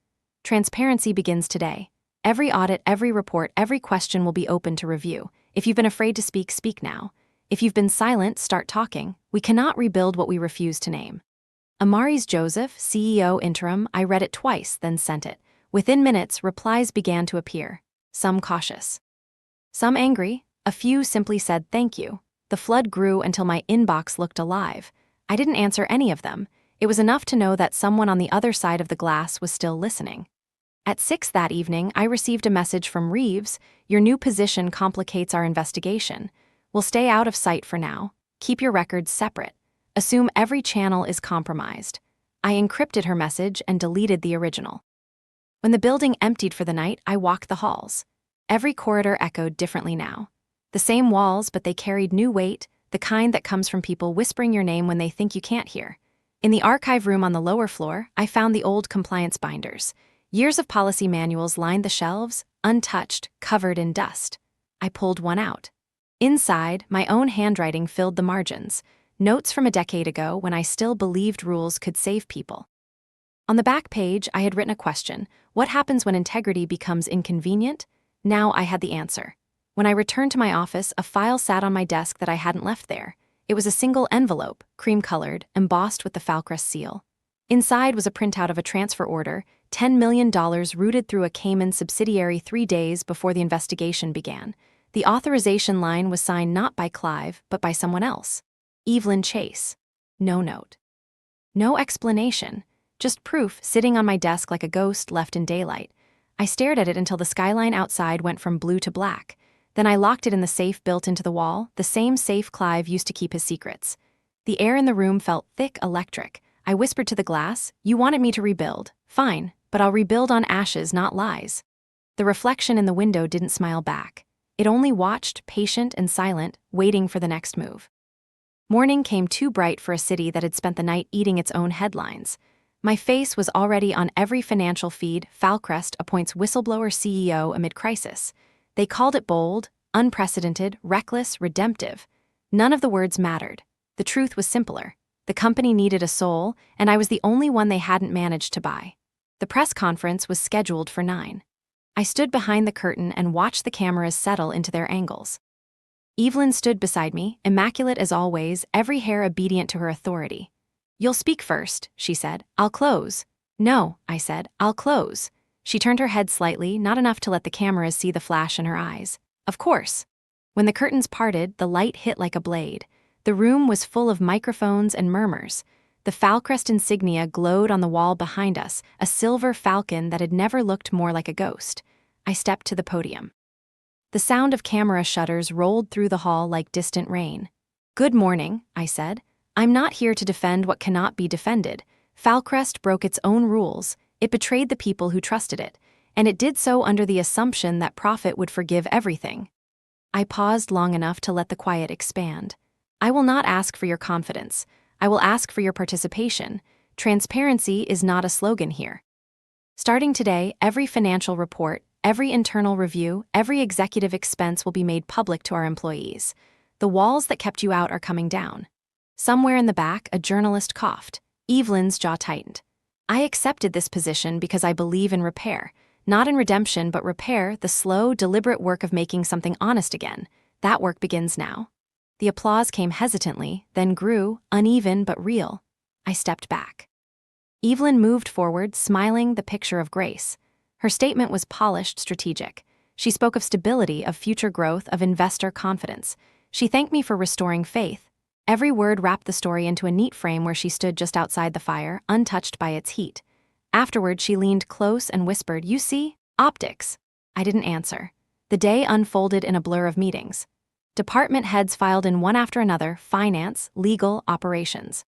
A: Transparency begins today. Every audit, every report, every question will be open to review. If you've been afraid to speak, speak now. If you've been silent, start talking. We cannot rebuild what we refuse to name." Amaris Joseph, CEO Interim. I read it twice, then sent it. Within minutes, replies began to appear. Some cautious. Some angry. A few simply said thank you. The flood grew until my inbox looked alive. I didn't answer any of them. It was enough to know that someone on the other side of the glass was still listening. At 6 that evening, I received a message from Reeves. "Your new position complicates our investigation. We'll stay out of sight for now. Keep your records separate. Assume every channel is compromised." I encrypted her message and deleted the original. When the building emptied for the night, I walked the halls. Every corridor echoed differently now. The same walls, but they carried new weight, the kind that comes from people whispering your name when they think you can't hear. In the archive room on the lower floor, I found the old compliance binders. Years of policy manuals lined the shelves, untouched, covered in dust. I pulled one out. Inside, my own handwriting filled the margins, notes from a decade ago when I still believed rules could save people. On the back page, I had written a question: what happens when integrity becomes inconvenient? Now I had the answer. When I returned to my office, a file sat on my desk that I hadn't left there. It was a single envelope, cream-colored, embossed with the Falcrest seal. Inside was a printout of a transfer order, $10 million routed through a Cayman subsidiary 3 days before the investigation began. The authorization line was signed not by Clive, but by someone else. Evelyn Chase. No note. No explanation. Just proof sitting on my desk like a ghost left in daylight. I stared at it until the skyline outside went from blue to black. Then I locked it in the safe built into the wall, the same safe Clive used to keep his secrets. The air in the room felt thick, electric. I whispered to the glass, "You wanted me to rebuild. Fine, but I'll rebuild on ashes, not lies." The reflection in the window didn't smile back. It only watched, patient and silent, waiting for the next move. Morning came too bright for a city that had spent the night eating its own headlines. My face was already on every financial feed. Falcrest appoints whistleblower CEO amid crisis. They called it bold, unprecedented, reckless, redemptive. None of the words mattered. The truth was simpler. The company needed a soul, and I was the only one they hadn't managed to buy. The press conference was scheduled for 9. I stood behind the curtain and watched the cameras settle into their angles. Evelyn stood beside me, immaculate as always, every hair obedient to her authority. "You'll speak first," she said. "I'll close." "No," I said, "I'll close." She turned her head slightly, not enough to let the cameras see the flash in her eyes. "Of course." When the curtains parted, the light hit like a blade. The room was full of microphones and murmurs. The Falcrest insignia glowed on the wall behind us, a silver falcon that had never looked more like a ghost. I stepped to the podium. The sound of camera shutters rolled through the hall like distant rain. "Good morning," I said. "I'm not here to defend what cannot be defended. Falcrest broke its own rules. It betrayed the people who trusted it, and it did so under the assumption that profit would forgive everything." I paused long enough to let the quiet expand. "I will not ask for your confidence. I will ask for your participation. Transparency is not a slogan here. Starting today, every financial report, every internal review, every executive expense will be made public to our employees. The walls that kept you out are coming down." Somewhere in the back, a journalist coughed. Evelyn's jaw tightened. "I accepted this position because I believe in repair. Not in redemption, but repair, the slow, deliberate work of making something honest again. That work begins now." The applause came hesitantly, then grew, uneven but real. I stepped back. Evelyn moved forward, smiling, the picture of grace. Her statement was polished, strategic. She spoke of stability, of future growth, of investor confidence. She thanked me for restoring faith. Every word wrapped the story into a neat frame where she stood just outside the fire, untouched by its heat. Afterward, she leaned close and whispered, "You see? Optics." I didn't answer. The day unfolded in a blur of meetings. Department heads filed in one after another: finance, legal, operations.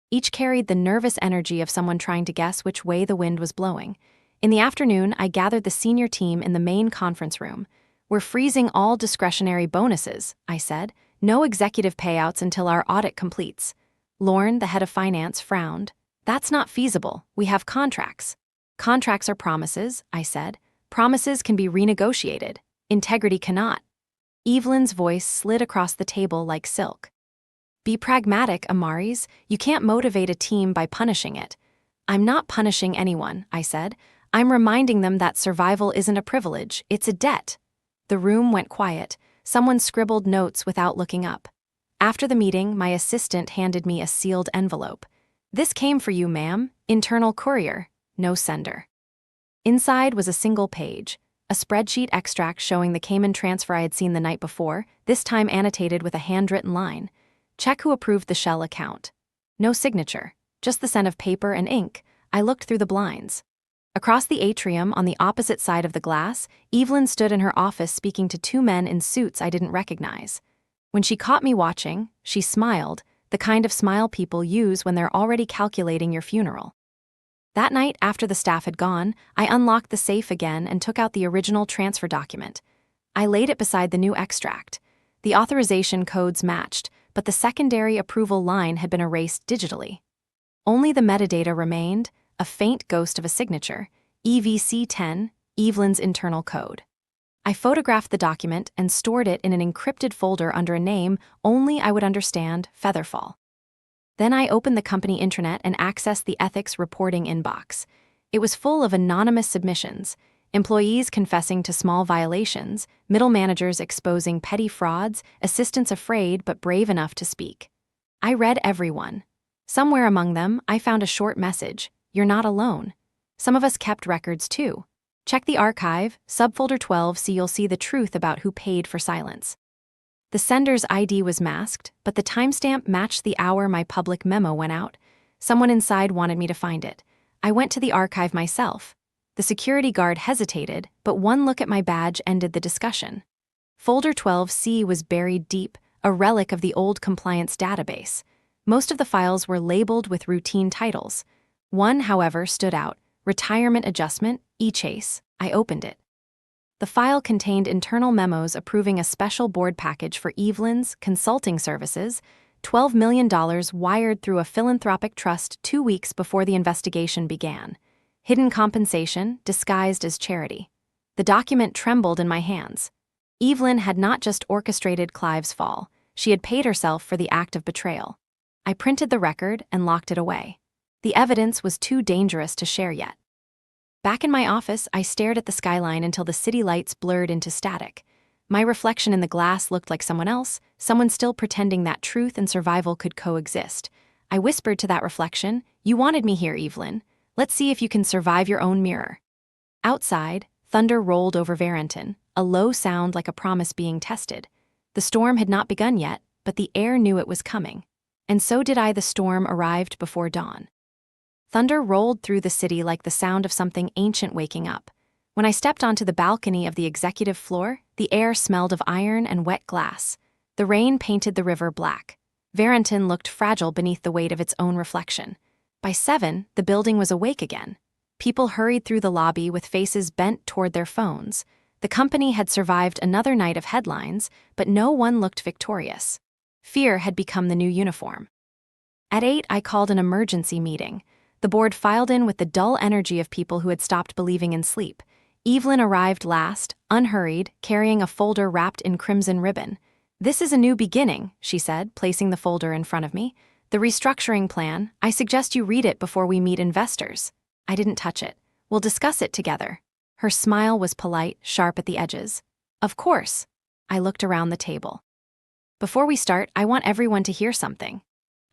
A: Each carried the nervous energy of someone trying to guess which way the wind was blowing. In the afternoon, I gathered the senior team in the main conference room. "We're freezing all discretionary bonuses," I said. "No executive payouts until our audit completes." Lorne, the head of finance, frowned. "That's not feasible. We have contracts." "Contracts are promises," I said. "Promises can be renegotiated. Integrity cannot." Evelyn's voice slid across the table like silk. "Be pragmatic, Amaris. You can't motivate a team by punishing it." "I'm not punishing anyone," I said. "I'm reminding them that survival isn't a privilege, it's a debt." The room went quiet. Someone scribbled notes without looking up. After the meeting, my assistant handed me a sealed envelope. "This came for you, ma'am. Internal courier. No sender." Inside was a single page, a spreadsheet extract showing the Cayman transfer I had seen the night before, this time annotated with a handwritten line. "Check who approved the Shell account." No signature, just the scent of paper and ink. I looked through the blinds. Across the atrium, on the opposite side of the glass, Evelyn stood in her office speaking to two men in suits I didn't recognize. When she caught me watching, she smiled, the kind of smile people use when they're already calculating your funeral. That night, after the staff had gone, I unlocked the safe again and took out the original transfer document. I laid it beside the new extract. The authorization codes matched, but the secondary approval line had been erased digitally. Only the metadata remained, a faint ghost of a signature, EVC10, Evelyn's internal code. I photographed the document and stored it in an encrypted folder under a name only I would understand: Featherfall. Then I opened the company intranet and accessed the ethics reporting inbox. It was full of anonymous submissions, employees confessing to small violations, middle managers exposing petty frauds, assistants afraid but brave enough to speak. I read every one. Somewhere among them, I found a short message: "You're not alone." Some of us kept records too. Check the archive, subfolder 12, so you'll see the truth about who paid for silence. The sender's ID was masked, but the timestamp matched the hour my public memo went out. Someone inside wanted me to find it. I went to the archive myself. The security guard hesitated, but one look at my badge ended the discussion. Folder 12C was buried deep, a relic of the old compliance database. Most of the files were labeled with routine titles. One, however, stood out: Retirement Adjustment, E-Chase. I opened it. The file contained internal memos approving a special board package for Evelyn's consulting services, $12 million wired through a philanthropic trust 2 weeks before the investigation began. Hidden compensation disguised as charity. The document trembled in my hands. Evelyn had not just orchestrated Clive's fall, she had paid herself for the act of betrayal. I printed the record and locked it away. The evidence was too dangerous to share yet. Back in my office, I stared at the skyline until the city lights blurred into static. My reflection in the glass looked like someone else, someone still pretending that truth and survival could coexist. I whispered to that reflection, "You wanted me here, Evelyn. Let's see if you can survive your own mirror." Outside, thunder rolled over Varenton, a low sound like a promise being tested. The storm had not begun yet, but the air knew it was coming. And so did I. The storm arrived before dawn. Thunder rolled through the city like the sound of something ancient waking up. When I stepped onto the balcony of the executive floor, the air smelled of iron and wet glass. The rain painted the river black. Varenton looked fragile beneath the weight of its own reflection. By 7, the building was awake again. People hurried through the lobby with faces bent toward their phones. The company had survived another night of headlines, but no one looked victorious. Fear had become the new uniform. At 8, I called an emergency meeting. The board filed in with the dull energy of people who had stopped believing in sleep. Evelyn arrived last, unhurried, carrying a folder wrapped in crimson ribbon. "This is a new beginning," she said, placing the folder in front of me. "The restructuring plan. I suggest you read it before we meet investors." I didn't touch it. "We'll discuss it together." Her smile was polite, sharp at the edges. "Of course." I looked around the table. "Before we start, I want everyone to hear something."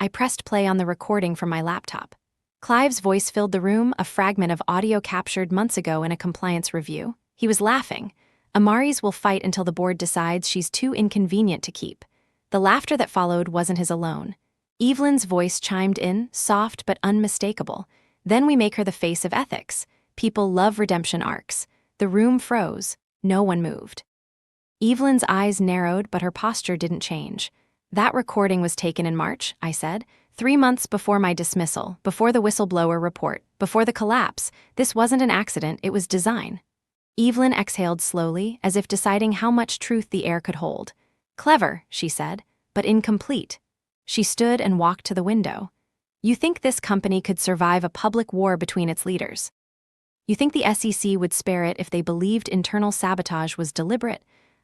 A: I pressed play on the recording from my laptop. Clive's voice filled the room, a fragment of audio captured months ago in a compliance review. He was laughing. "Amaris will fight until the board decides she's too inconvenient to keep." The laughter that followed wasn't his alone. Evelyn's voice chimed in, soft but unmistakable. "Then we make her the face of ethics. People love redemption arcs." The room froze. No one moved. Evelyn's eyes narrowed, but her posture didn't change. "That recording was taken in March," I said. 3 months before my dismissal, before the whistleblower report, before the collapse. This wasn't an accident, it was design." Evelyn exhaled slowly, as if deciding how much truth the air could hold. "Clever," she said, "but incomplete." She stood and walked to the window. "You think this company could survive a public war between its leaders? You think the SEC would spare it if they believed internal sabotage was deliberate?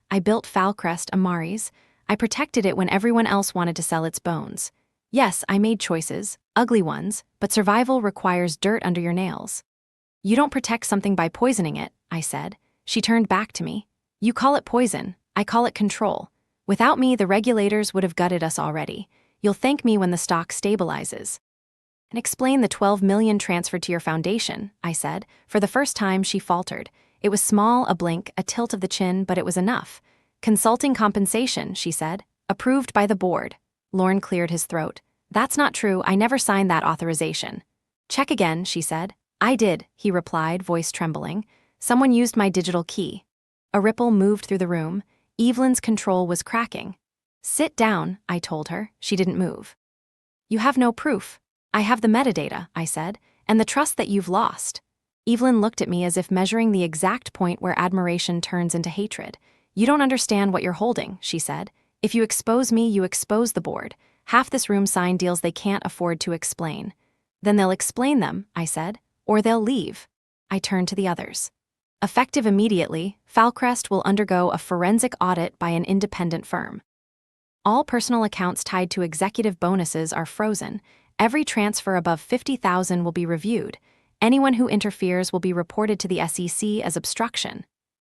A: I built Falcrest Amaris. I protected it when everyone else wanted to sell its bones. Yes, I made choices, ugly ones, but survival requires dirt under your nails." "You don't protect something by poisoning it," I said. She turned back to me. "You call it poison, I call it control. Without me, the regulators would have gutted us already. You'll thank me when the stock stabilizes." "And explain the $12 million transferred to your foundation," I said. For the first time, she faltered. It was small, a blink, a tilt of the chin, but it was enough. "Consulting compensation," she said. "Approved by the board." Lorne cleared his throat. "That's not true, I never signed that authorization." "Check again," she said. "I did," he replied, voice trembling. "Someone used my digital key." A ripple moved through the room. Evelyn's control was cracking. "Sit down," I told her. She didn't move. "You have no proof." "I have the metadata," I said, "and the trust that you've lost." Evelyn looked at me as if measuring the exact point where admiration turns into hatred. "You don't understand what you're holding," she said. "If you expose me, you expose the board. Half this room signed deals they can't afford to explain." "Then they'll explain them," I said, "or they'll leave." I turned to the others. "Effective immediately, Falcrest will undergo a forensic audit by an independent firm. All personal accounts tied to executive bonuses are frozen. Every transfer above $50,000 will be reviewed. Anyone who interferes will be reported to the SEC as obstruction."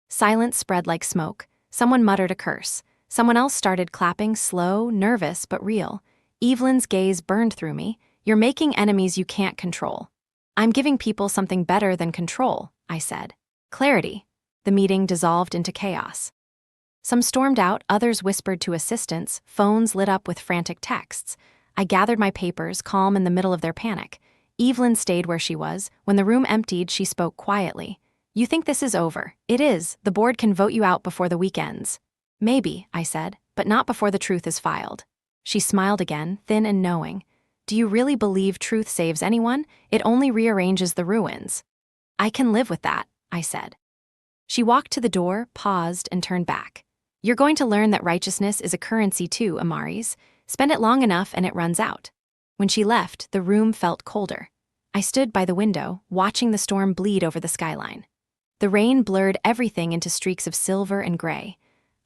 A: Silence spread like smoke. Someone muttered a curse. Someone else started clapping, slow, nervous, but real. Evelyn's gaze burned through me. "You're making enemies you can't control." "I'm giving people something better than control," I said. "Clarity." The meeting dissolved into chaos. Some stormed out, others whispered to assistants, phones lit up with frantic texts. I gathered my papers, calm in the middle of their panic. Evelyn stayed where she was. When the room emptied, she spoke quietly. "You think this is over? It is. The board can vote you out before the week ends." "Maybe," I said, "but not before the truth is filed." She smiled again, thin and knowing. "Do you really believe truth saves anyone? It only rearranges the ruins." "I can live with that," I said. She walked to the door, paused, and turned back. You're going to learn that righteousness is a currency too, Amaris. Spend it long enough and it runs out. When she left, the room felt colder. I stood by the window, watching the storm bleed over the skyline. The rain blurred everything into streaks of silver and gray.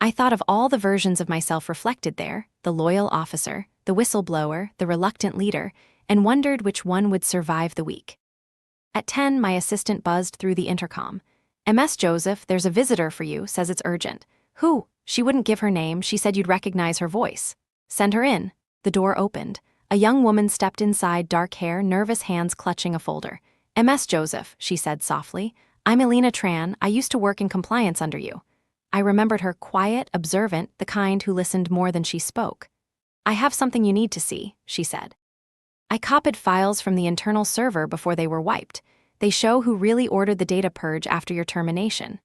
A: I thought of all the versions of myself reflected there, the loyal officer, the whistleblower, the reluctant leader, and wondered which one would survive the week. At 10, my assistant buzzed through the intercom. "Ms. Joseph, there's a visitor for you, says it's urgent." "Who?" She wouldn't give her name, she said you'd recognize her voice. "Send her in." The door opened. A young woman stepped inside, dark hair, nervous hands clutching a folder. "Ms. Joseph," she said softly. "I'm Elena Tran, I used to work in compliance under you." I remembered her, quiet, observant, the kind who listened more than she spoke. "I have something you need to see," she said. I copied files from the internal server before they were wiped. They show who really ordered the data purge after your termination.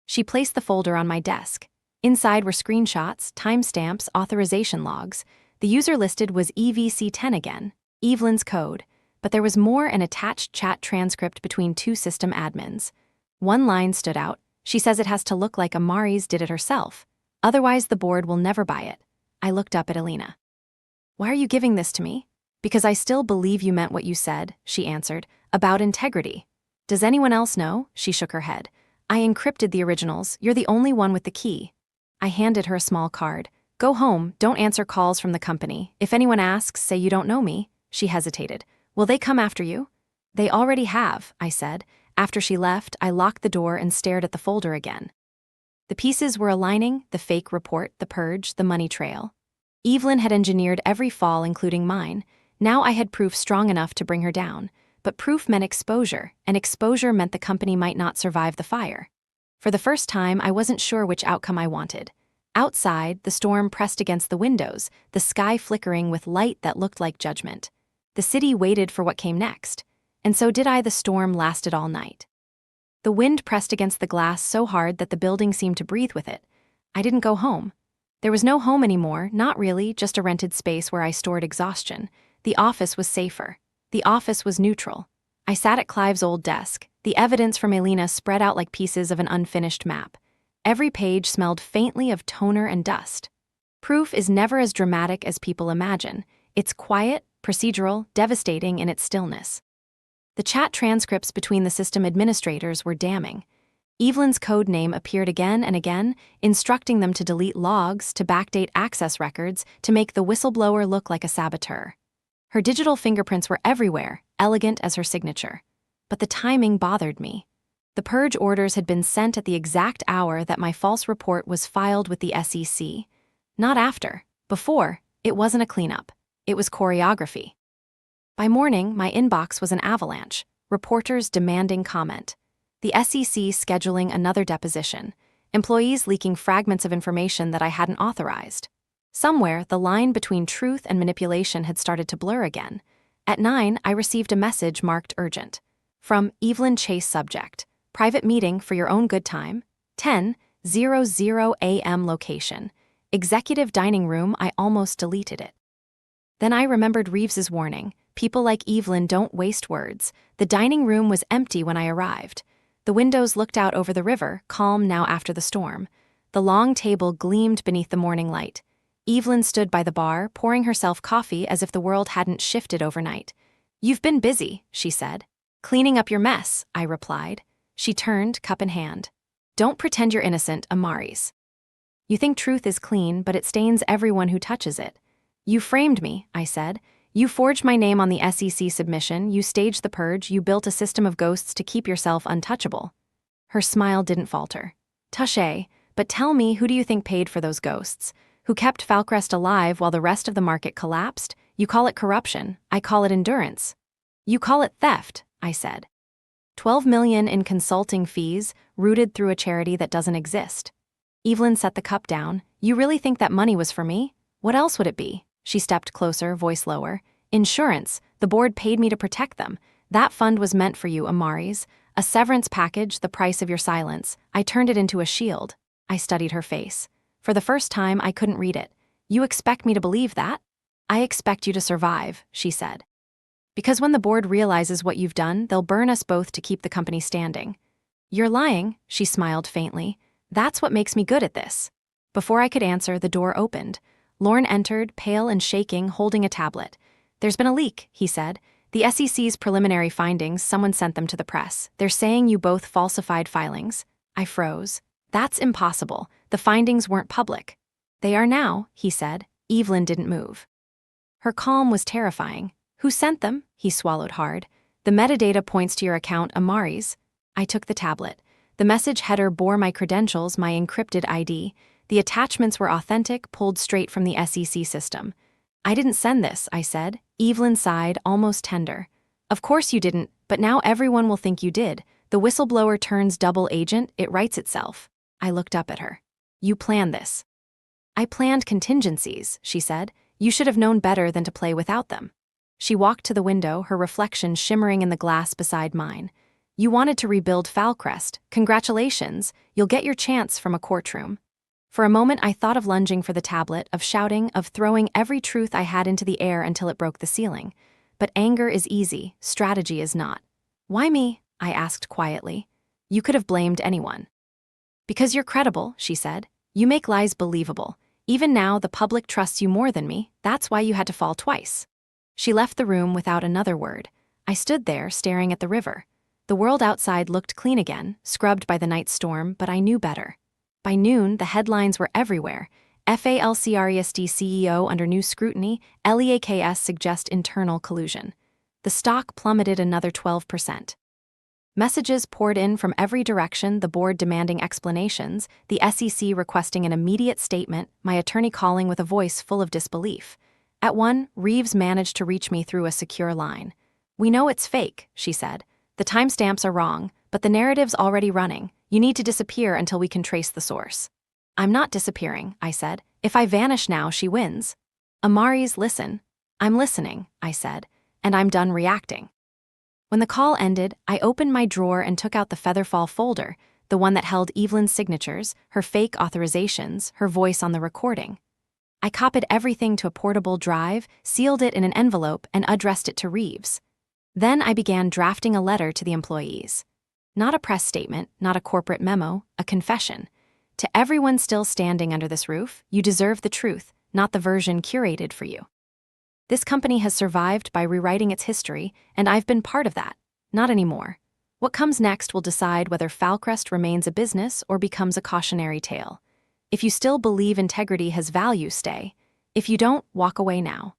A: She placed the folder on my desk. Inside were screenshots, timestamps, authorization logs. The user listed was EVC10 again, Evelyn's code, but there was more: an attached chat transcript between two system admins. One line stood out. She says it has to look like Amaris did it herself. Otherwise, the board will never buy it. I looked up at Elena. "Why are you giving this to me?" "Because I still believe you meant what you said," she answered, "about integrity." "Does anyone else know?" She shook her head. "I encrypted the originals. You're the only one with the key." I handed her a small card. "Go home, don't answer calls from the company. If anyone asks, say you don't know me." She hesitated. "Will they come after you?" "They already have," I said. After she left, I locked the door and stared at the folder again. The pieces were aligning: the fake report, the purge, the money trail. Evelyn had engineered every fall, including mine. Now I had proof strong enough to bring her down. But proof meant exposure, and exposure meant the company might not survive the fire. For the first time, I wasn't sure which outcome I wanted. Outside, the storm pressed against the windows, the sky flickering with light that looked like judgment. The city waited for what came next. And so did I. The storm lasted all night. The wind pressed against the glass so hard that the building seemed to breathe with it. I didn't go home. There was no home anymore, not really, just a rented space where I stored exhaustion. The office was safer. The office was neutral. I sat at Clive's old desk. The evidence from Elena spread out like pieces of an unfinished map. Every page smelled faintly of toner and dust. Proof is never as dramatic as people imagine. It's quiet, procedural, devastating in its stillness. The chat transcripts between the system administrators were damning. Evelyn's code name appeared again and again, instructing them to delete logs, to backdate access records, to make the whistleblower look like a saboteur. Her digital fingerprints were everywhere, elegant as her signature. But the timing bothered me. The purge orders had been sent at the exact hour that my false report was filed with the SEC. Not after. Before, it wasn't a cleanup. It was choreography. By morning, my inbox was an avalanche. Reporters demanding comment. The SEC scheduling another deposition. Employees leaking fragments of information that I hadn't authorized. Somewhere, the line between truth and manipulation had started to blur again. At 9, I received a message marked urgent. From Evelyn Chase, subject: private meeting for your own good time. 10:00 a.m. location. Executive dining room. I almost deleted it. Then I remembered Reeves's warning. People like Evelyn don't waste words. The dining room was empty when I arrived. The windows looked out over the river, calm now after the storm. The long table gleamed beneath the morning light. Evelyn stood by the bar, pouring herself coffee as if the world hadn't shifted overnight. "You've been busy," she said. "Cleaning up your mess," I replied. She turned, cup in hand. "Don't pretend you're innocent, Amaris. You think truth is clean, but it stains everyone who touches it." "You framed me," I said. "You forged my name on the SEC submission, you staged the purge, you built a system of ghosts to keep yourself untouchable." Her smile didn't falter. "Touché, but tell me, who do you think paid for those ghosts? Who kept Falcrest alive while the rest of the market collapsed? You call it corruption, I call it endurance." "You call it theft," I said. 12 million in consulting fees, rooted through a charity that doesn't exist. Evelyn set the cup down. "You really think that money was for me? What else would it be?" She stepped closer, voice lower. "Insurance. The board paid me to protect them. That fund was meant for you, Amaris. A severance package, the price of your silence. I turned it into a shield." I studied her face. For the first time, I couldn't read it. "You expect me to believe that?" "I expect you to survive," she said. "Because when the board realizes what you've done, they'll burn us both to keep the company standing." "You're lying," she smiled faintly. "That's what makes me good at this." Before I could answer, the door opened. Lorne entered, pale and shaking, holding a tablet. "There's been a leak," he said. "The SEC's preliminary findings, someone sent them to the press. They're saying you both falsified filings." I froze. "That's impossible. The findings weren't public." "They are now," he said. Evelyn didn't move. Her calm was terrifying. "Who sent them?" He swallowed hard. "The metadata points to your account, Amari's." I took the tablet. The message header bore my credentials, my encrypted ID. The attachments were authentic, pulled straight from the SEC system. "I didn't send this," I said. Evelyn sighed, almost tender. "Of course you didn't, but now everyone will think you did. The whistleblower turns double agent, it writes itself." I looked up at her. "You planned this." "I planned contingencies," she said. "You should have known better than to play without them." She walked to the window, her reflection shimmering in the glass beside mine. "You wanted to rebuild Falcrest. Congratulations, you'll get your chance from a courtroom." For a moment I thought of lunging for the tablet, of shouting, of throwing every truth I had into the air until it broke the ceiling. But anger is easy, strategy is not. "Why me?" I asked quietly. "You could have blamed anyone." "Because you're credible," she said. "You make lies believable. Even now the public trusts you more than me, that's why you had to fall twice." She left the room without another word. I stood there, staring at the river. The world outside looked clean again, scrubbed by the night storm, but I knew better. By noon, the headlines were everywhere. FALCREST CEO under new scrutiny, LEAKS suggest internal collusion. The stock plummeted another 12%. Messages poured in from every direction, the board demanding explanations, the SEC requesting an immediate statement, my attorney calling with a voice full of disbelief. At one, Reeves managed to reach me through a secure line. "We know it's fake," she said. "The timestamps are wrong, but the narrative's already running. You need to disappear until we can trace the source." "I'm not disappearing," I said. "If I vanish now, she wins." "Amari's, listen." "I'm listening," I said, "and I'm done reacting." When the call ended, I opened my drawer and took out the Featherfall folder, the one that held Evelyn's signatures, her fake authorizations, her voice on the recording. I copied everything to a portable drive, sealed it in an envelope, and addressed it to Reeves. Then I began drafting a letter to the employees. Not a press statement, not a corporate memo, a confession. To everyone still standing under this roof, you deserve the truth, not the version curated for you. This company has survived by rewriting its history, and I've been part of that. Not anymore. What comes next will decide whether Falcrest remains a business or becomes a cautionary tale. If you still believe integrity has value, stay. If you don't, walk away now.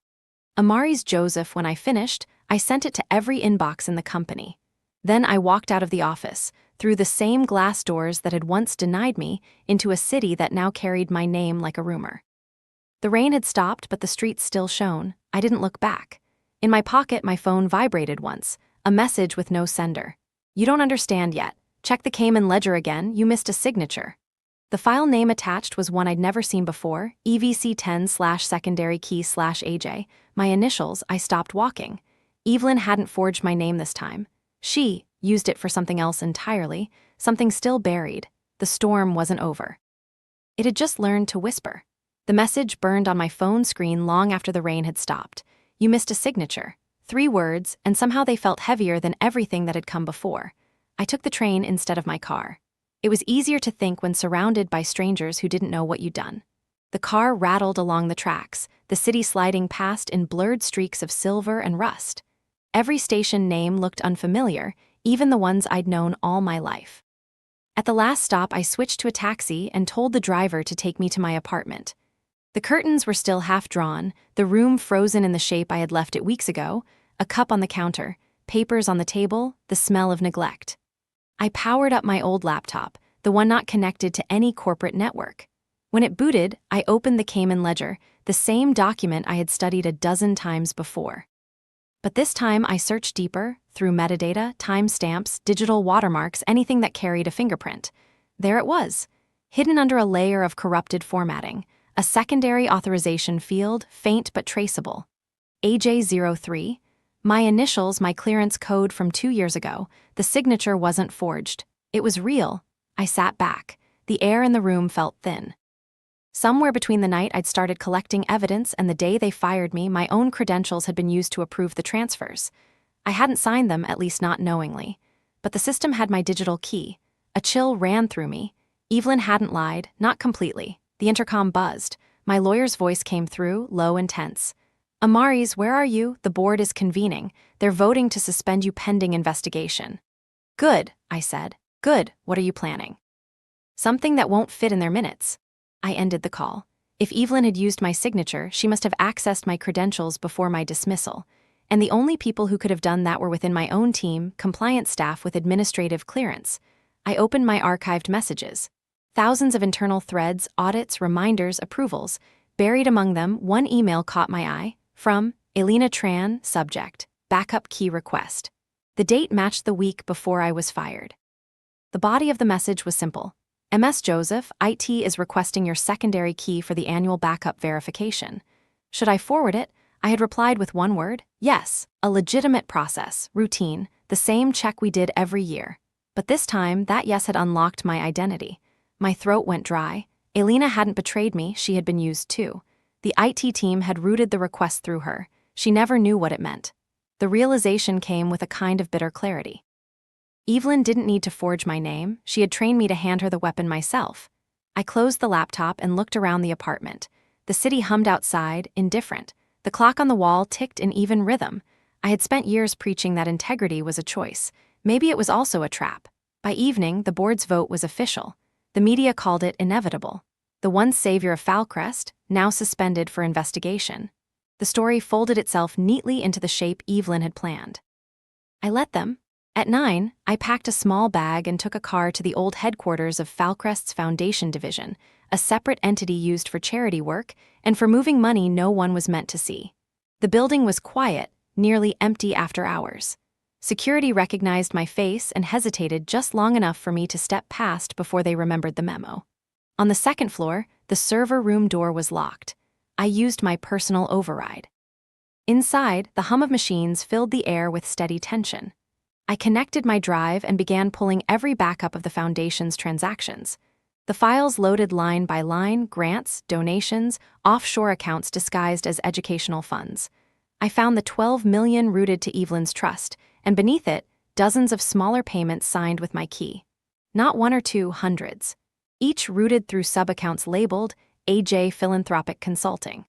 A: Amari's Joseph, when I finished, I sent it to every inbox in the company. Then I walked out of the office, through the same glass doors that had once denied me, into a city that now carried my name like a rumor. The rain had stopped, but the streets still shone. I didn't look back. In my pocket, my phone vibrated once, a message with no sender. "You don't understand yet. Check the Cayman ledger again, you missed a signature." The file name attached was one I'd never seen before, EVC10/secondary key/AJ. My initials, I stopped walking. Evelyn hadn't forged my name this time. She used it for something else entirely, something still buried. The storm wasn't over. It had just learned to whisper. The message burned on my phone screen long after the rain had stopped. "You missed a signature." 3 words, and somehow they felt heavier than everything that had come before. I took the train instead of my car. It was easier to think when surrounded by strangers who didn't know what you'd done. The car rattled along the tracks, the city sliding past in blurred streaks of silver and rust. Every station name looked unfamiliar, even the ones I'd known all my life. At the last stop, I switched to a taxi and told the driver to take me to my apartment. The curtains were still half drawn, the room frozen in the shape I had left it weeks ago, a cup on the counter, papers on the table, the smell of neglect. I powered up my old laptop, the one not connected to any corporate network. When it booted, I opened the Cayman ledger, the same document I had studied a dozen times before. But this time I searched deeper, through metadata, timestamps, digital watermarks, anything that carried a fingerprint. There it was, hidden under a layer of corrupted formatting, a secondary authorization field, faint but traceable. AJ03, my initials, my clearance code from 2 years ago. The signature wasn't forged. It was real. I sat back. The air in the room felt thin. Somewhere between the night I'd started collecting evidence and the day they fired me, my own credentials had been used to approve the transfers. I hadn't signed them, at least not knowingly. But the system had my digital key, A chill ran through me. Evelyn hadn't lied, not completely. The intercom buzzed. My lawyer's voice came through, low and tense. Amaris, where are you? The board is convening. They're voting to suspend you pending investigation. Good, I said. Good, what are you planning? Something that won't fit in their minutes. I ended the call. If Evelyn had used my signature, she must have accessed my credentials before my dismissal. And the only people who could have done that were within my own team, compliance staff with administrative clearance. I opened my archived messages. Thousands of internal threads, audits, reminders, approvals. Buried among them, one email caught my eye. From Elena Tran, subject, backup key request. The date matched the week before I was fired. The body of the message was simple. MS Joseph, IT is requesting your secondary key for the annual backup verification. Should I forward it? I had replied with one word, yes, a legitimate process, routine, the same check we did every year. But this time, that yes had unlocked my identity. My throat went dry. Elena hadn't betrayed me, she had been used too. The IT team had routed the request through her. She never knew what it meant. The realization came with a kind of bitter clarity. Evelyn didn't need to forge my name. She had trained me to hand her the weapon myself. I closed the laptop and looked around the apartment. The city hummed outside, indifferent. The clock on the wall ticked in even rhythm. I had spent years preaching that integrity was a choice. Maybe it was also a trap. By evening, the board's vote was official. The media called it inevitable. The once savior of Falcrest, now suspended for investigation. The story folded itself neatly into the shape Evelyn had planned. I let them. At 9, I packed a small bag and took a car to the old headquarters of Falcrest's Foundation Division, a separate entity used for charity work and for moving money no one was meant to see. The building was quiet, nearly empty after hours. Security recognized my face and hesitated just long enough for me to step past before they remembered the memo. On the second floor, the server room door was locked. I used my personal override. Inside, the hum of machines filled the air with steady tension. I connected my drive and began pulling every backup of the Foundation's transactions. The files loaded line by line, grants, donations, offshore accounts disguised as educational funds. I found the $12 million routed to Evelyn's trust, and beneath it, dozens of smaller payments signed with my key. Not one or two, hundreds. Each routed through sub-accounts labeled AJ Philanthropic Consulting.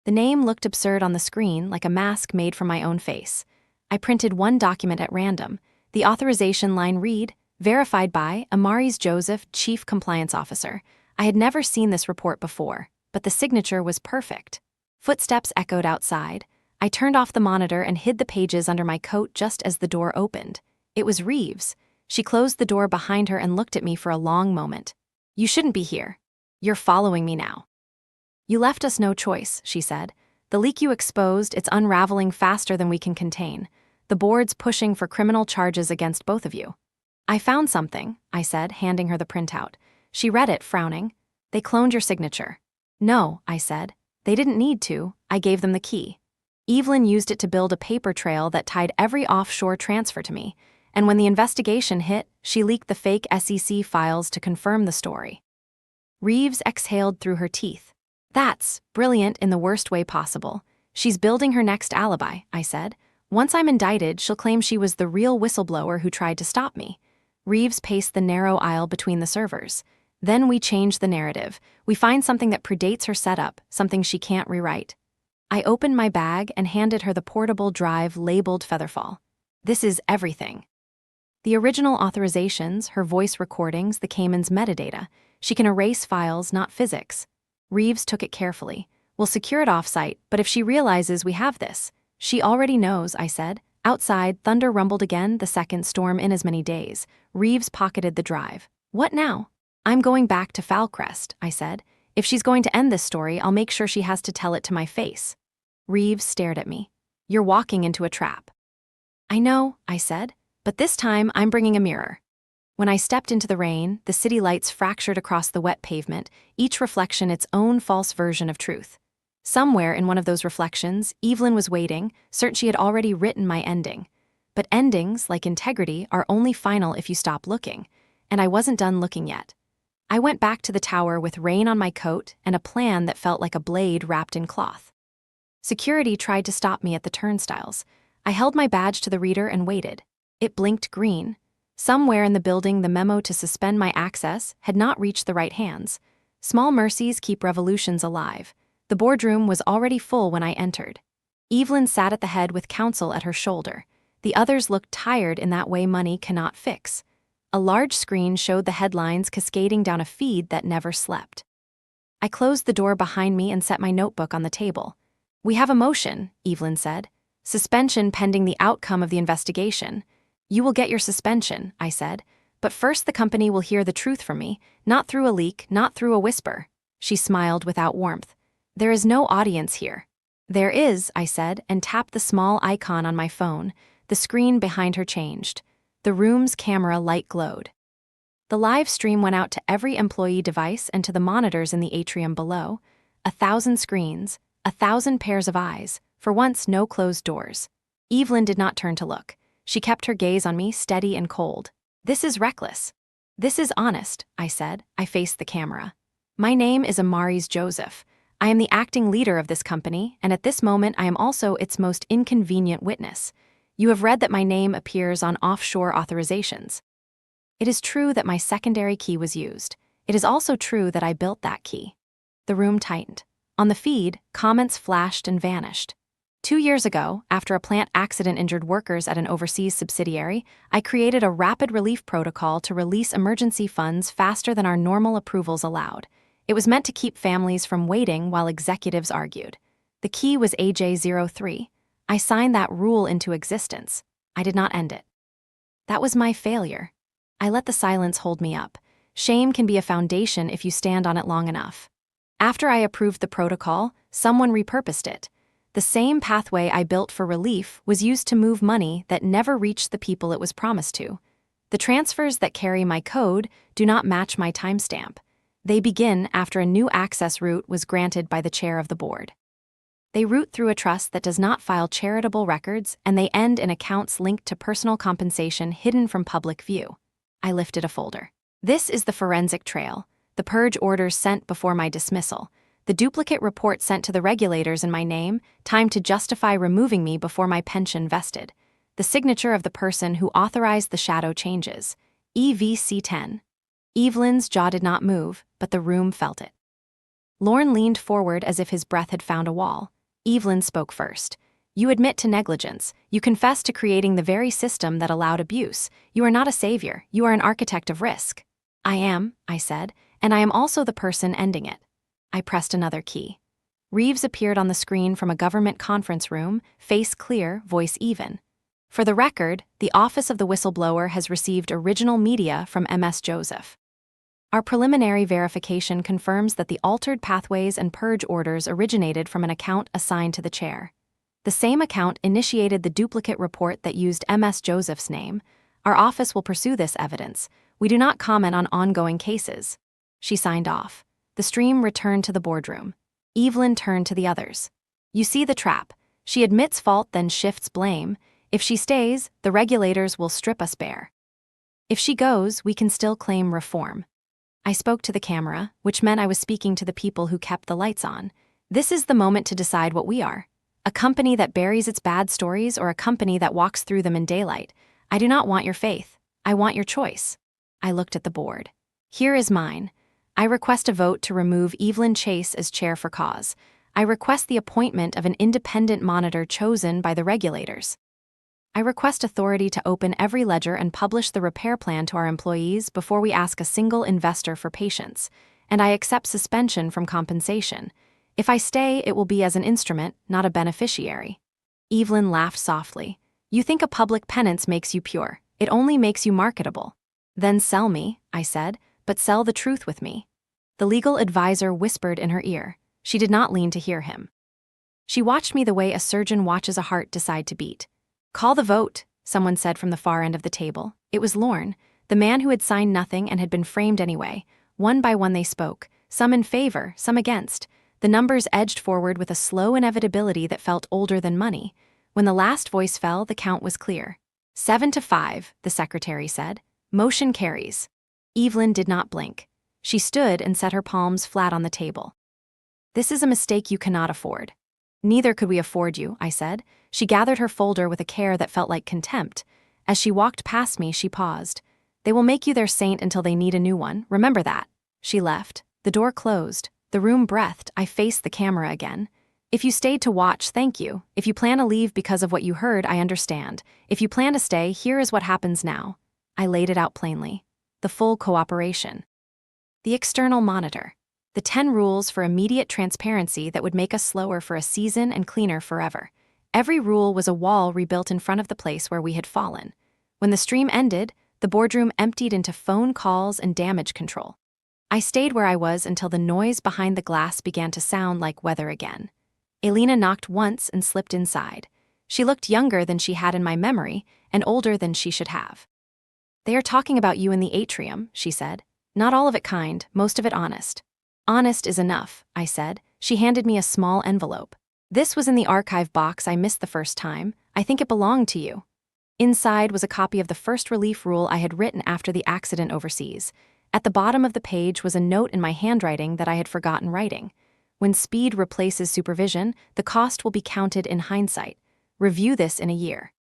A: The name looked absurd on the screen, like a mask made from my own face. I printed one document at random. The authorization line read, verified by Amaris Joseph, Chief Compliance Officer. I had never seen this report before, but the signature was perfect. Footsteps echoed outside. I turned off the monitor and hid the pages under my coat just as the door opened. It was Reeves. She closed the door behind her and looked at me for a long moment. You shouldn't be here. You're following me now. You left us no choice, she said. The leak you exposed, it's unraveling faster than we can contain. The board's pushing for criminal charges against both of you. I found something, I said, handing her the printout. She read it, frowning. They cloned your signature. No, I said. They didn't need to. I gave them the key. Evelyn used it to build a paper trail that tied every offshore transfer to me. And when the investigation hit, she leaked the fake SEC files to confirm the story. Reeves exhaled through her teeth. That's brilliant in the worst way possible. She's building her next alibi, I said. Once I'm indicted, she'll claim she was the real whistleblower who tried to stop me. Reeves paced the narrow aisle between the servers. Then we change the narrative. We find something that predates her setup, something she can't rewrite. I opened my bag and handed her the portable drive labeled Featherfall. This is everything. The original authorizations, her voice recordings, the Cayman's metadata. She can erase files, not physics. Reeves took it carefully. We'll secure it off-site, but if she realizes we have this. She already knows, I said. Outside, thunder rumbled again, the second storm in as many days. Reeves pocketed the drive. What now? I'm going back to Falcrest, I said. If she's going to end this story, I'll make sure she has to tell it to my face. Reeves stared at me. You're walking into a trap. I know, I said, but this time I'm bringing a mirror. When I stepped into the rain, the city lights fractured across the wet pavement, each reflection its own false version of truth. Somewhere in one of those reflections, Evelyn was waiting, certain she had already written my ending. But endings, like integrity, are only final if you stop looking, and I wasn't done looking yet. I went back to the tower with rain on my coat and a plan that felt like a blade wrapped in cloth. Security tried to stop me at the turnstiles. I held my badge to the reader and waited. It blinked green. Somewhere in the building, the memo to suspend my access had not reached the right hands. Small mercies keep revolutions alive. The boardroom was already full when I entered. Evelyn sat at the head with counsel at her shoulder. The others looked tired in that way money cannot fix. A large screen showed the headlines cascading down a feed that never slept. I closed the door behind me and set my notebook on the table. "We have a motion," Evelyn said. "Suspension pending the outcome of the investigation." "You will get your suspension," I said. "But first the company will hear the truth from me, not through a leak, not through a whisper." She smiled without warmth. "There is no audience here." "There is," I said, and tapped the small icon on my phone. The screen behind her changed. The room's camera light glowed. The live stream went out to every employee device and to the monitors in the atrium below. 1,000 screens, 1,000 pairs of eyes, for once no closed doors. Evelyn did not turn to look. She kept her gaze on me, steady and cold. "This is reckless." "This is honest," I said. I faced the camera. "My name is Amaris Joseph. I am the acting leader of this company, and at this moment I am also its most inconvenient witness. You have read that my name appears on offshore authorizations. It is true that my secondary key was used. It is also true that I built that key." The room tightened. On the feed, comments flashed and vanished. 2 years ago, after a plant accident injured workers at an overseas subsidiary, I created a rapid relief protocol to release emergency funds faster than our normal approvals allowed. It was meant to keep families from waiting while executives argued. The key was AJ03. I signed that rule into existence. I did not end it. That was my failure. I let the silence hold me up. Shame can be a foundation if you stand on it long enough. After I approved the protocol, someone repurposed it. The same pathway I built for relief was used to move money that never reached the people it was promised to. The transfers that carry my code do not match my timestamp. They begin after a new access route was granted by the chair of the board. They route through a trust that does not file charitable records, and they end in accounts linked to personal compensation hidden from public view. I lifted a folder. This is the forensic trail, the purge orders sent before my dismissal, the duplicate report sent to the regulators in my name, time to justify removing me before my pension vested, the signature of the person who authorized the shadow changes, EVC10. Evelyn's jaw did not move, but the room felt it. Lorne leaned forward as if his breath had found a wall. Evelyn spoke first. "You admit to negligence. You confess to creating the very system that allowed abuse. You are not a savior. You are an architect of risk." "I am," I said, "and I am also the person ending it." I pressed another key. Reeves appeared on the screen from a government conference room, face clear, voice even. "For the record, the Office of the Whistleblower has received original media from MS Joseph. Our preliminary verification confirms that the altered pathways and purge orders originated from an account assigned to the chair. The same account initiated the duplicate report that used MS Joseph's name. Our office will pursue this evidence. We do not comment on ongoing cases." She signed off. The stream returned to the boardroom. Evelyn turned to the others. "You see the trap. She admits fault, then shifts blame. If she stays, the regulators will strip us bare. If she goes, we can still claim reform." I spoke to the camera, which meant I was speaking to the people who kept the lights on. This is the moment to decide what we are. A company that buries its bad stories or a company that walks through them in daylight. I do not want your faith. I want your choice. I looked at the board. Here is mine. I request a vote to remove Evelyn Chase as chair for cause. I request the appointment of an independent monitor chosen by the regulators. I request authority to open every ledger and publish the repair plan to our employees before we ask a single investor for patience, and I accept suspension from compensation. If I stay, it will be as an instrument, not a beneficiary. Evelyn laughed softly. "You think a public penance makes you pure. It only makes you marketable." "Then sell me," I said, "but sell the truth with me." The legal advisor whispered in her ear. She did not lean to hear him. She watched me the way a surgeon watches a heart decide to beat. "Call the vote," someone said from the far end of the table. It was Lorne, the man who had signed nothing and had been framed anyway. One by one they spoke, some in favor, some against. The numbers edged forward with a slow inevitability that felt older than money. When the last voice fell, the count was clear. 7-5, the secretary said. "Motion carries." Evelyn did not blink. She stood and set her palms flat on the table. "This is a mistake you cannot afford." "Neither could we afford you," I said. She gathered her folder with a care that felt like contempt. As she walked past me, she paused. They will make you their saint until they need a new one, remember that. She left. The door closed. The room breathed. I faced the camera again. If you stayed to watch, thank you. If you plan to leave because of what you heard, I understand. If you plan to stay, here is what happens now. I laid it out plainly. The full cooperation. The external monitor. The 10 rules for immediate transparency that would make us slower for a season and cleaner forever. Every rule was a wall rebuilt in front of the place where we had fallen. When the stream ended, the boardroom emptied into phone calls and damage control. I stayed where I was until the noise behind the glass began to sound like weather again. Elena knocked once and slipped inside. She looked younger than she had in my memory and older than she should have. They are talking about you in the atrium, she said. Not all of it kind, most of it honest. Honest is enough, I said. She handed me a small envelope. This was in the archive box I missed the first time. I think it belonged to you. Inside was a copy of the first relief rule I had written after the accident overseas. At the bottom of the page was a note in my handwriting that I had forgotten writing. When speed replaces supervision, the cost will be counted in hindsight. Review this in a year.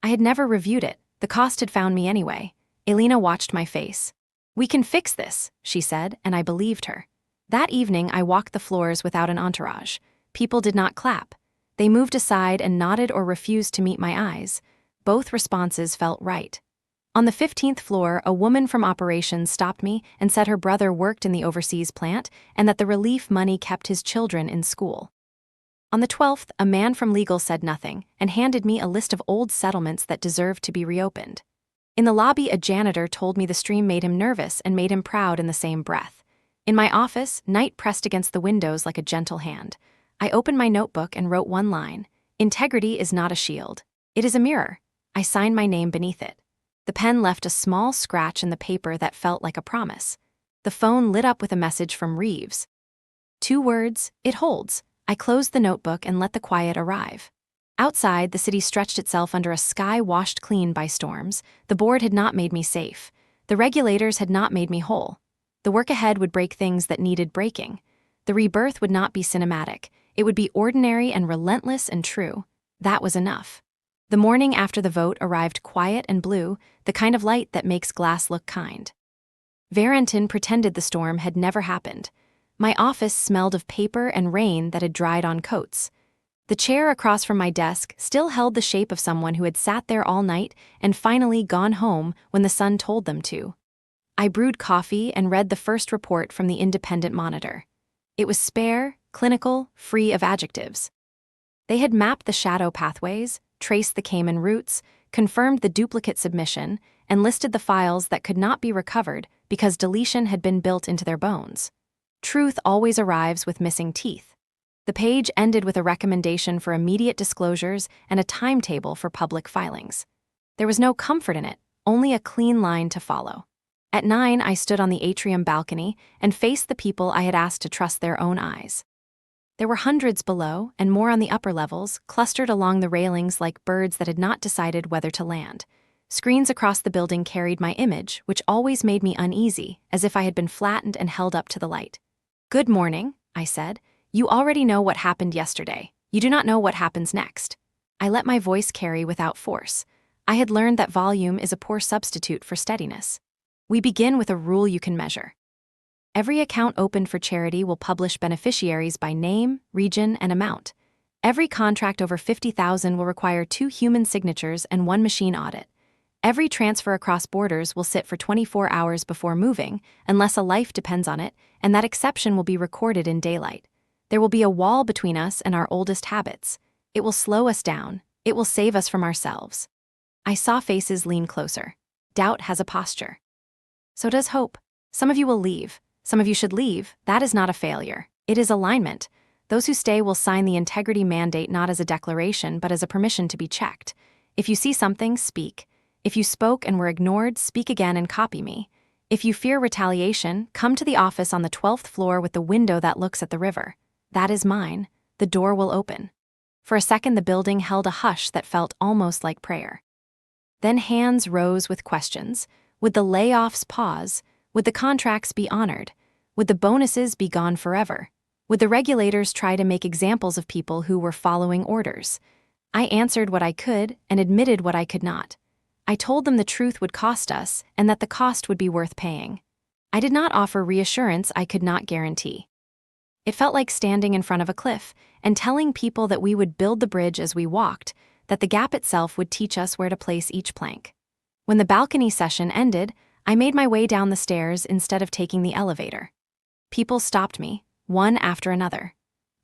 A: I had never reviewed it. The cost had found me anyway. Elena watched my face. We can fix this, she said, and I believed her. That evening, I walked the floors without an entourage. People did not clap. They moved aside and nodded or refused to meet my eyes. Both responses felt right. On the 15th floor, a woman from operations stopped me and said her brother worked in the overseas plant and that the relief money kept his children in school. On the 12th, a man from legal said nothing and handed me a list of old settlements that deserved to be reopened. In the lobby, a janitor told me the stream made him nervous and made him proud in the same breath. In my office, night pressed against the windows like a gentle hand. I opened my notebook and wrote one line. Integrity is not a shield. It is a mirror. I signed my name beneath it. The pen left a small scratch in the paper that felt like a promise. The phone lit up with a message from Reeves. 2 words, it holds. I closed the notebook and let the quiet arrive. Outside, the city stretched itself under a sky washed clean by storms. The board had not made me safe. The regulators had not made me whole. The work ahead would break things that needed breaking. The rebirth would not be cinematic. It would be ordinary and relentless and true. That was enough. The morning after the vote arrived quiet and blue, the kind of light that makes glass look kind. Varentin pretended the storm had never happened. My office smelled of paper and rain that had dried on coats. The chair across from my desk still held the shape of someone who had sat there all night and finally gone home when the sun told them to. I brewed coffee and read the first report from the independent monitor. It was spare, clinical, free of adjectives. They had mapped the shadow pathways, traced the Cayman routes, confirmed the duplicate submission, and listed the files that could not be recovered because deletion had been built into their bones. Truth always arrives with missing teeth. The page ended with a recommendation for immediate disclosures and a timetable for public filings. There was no comfort in it, only a clean line to follow. At 9, I stood on the atrium balcony and faced the people I had asked to trust their own eyes. There were hundreds below and more on the upper levels, clustered along the railings like birds that had not decided whether to land. Screens across the building carried my image, which always made me uneasy, as if I had been flattened and held up to the light. Good morning, I said. You already know what happened yesterday. You do not know what happens next. I let my voice carry without force. I had learned that volume is a poor substitute for steadiness. We begin with a rule you can measure. Every account opened for charity will publish beneficiaries by name, region, and amount. Every contract over $50,000 will require 2 human signatures and 1 machine audit. Every transfer across borders will sit for 24 hours before moving, unless a life depends on it, and that exception will be recorded in daylight. There will be a wall between us and our oldest habits. It will slow us down. It will save us from ourselves. I saw faces lean closer. Doubt has a posture. So does hope. Some of you will leave. Some of you should leave. That is not a failure. It is alignment. Those who stay will sign the integrity mandate not as a declaration, but as a permission to be checked. If you see something, speak. If you spoke and were ignored, speak again and copy me. If you fear retaliation, come to the office on the 12th floor with the window that looks at the river. That is mine. The door will open. For a second, the building held a hush that felt almost like prayer. Then hands rose with questions. Would the layoffs pause? Would the contracts be honored? Would the bonuses be gone forever? Would the regulators try to make examples of people who were following orders? I answered what I could and admitted what I could not. I told them the truth would cost us and that the cost would be worth paying. I did not offer reassurance I could not guarantee. It felt like standing in front of a cliff and telling people that we would build the bridge as we walked, that the gap itself would teach us where to place each plank. When the balcony session ended, I made my way down the stairs instead of taking the elevator. People stopped me, one after another.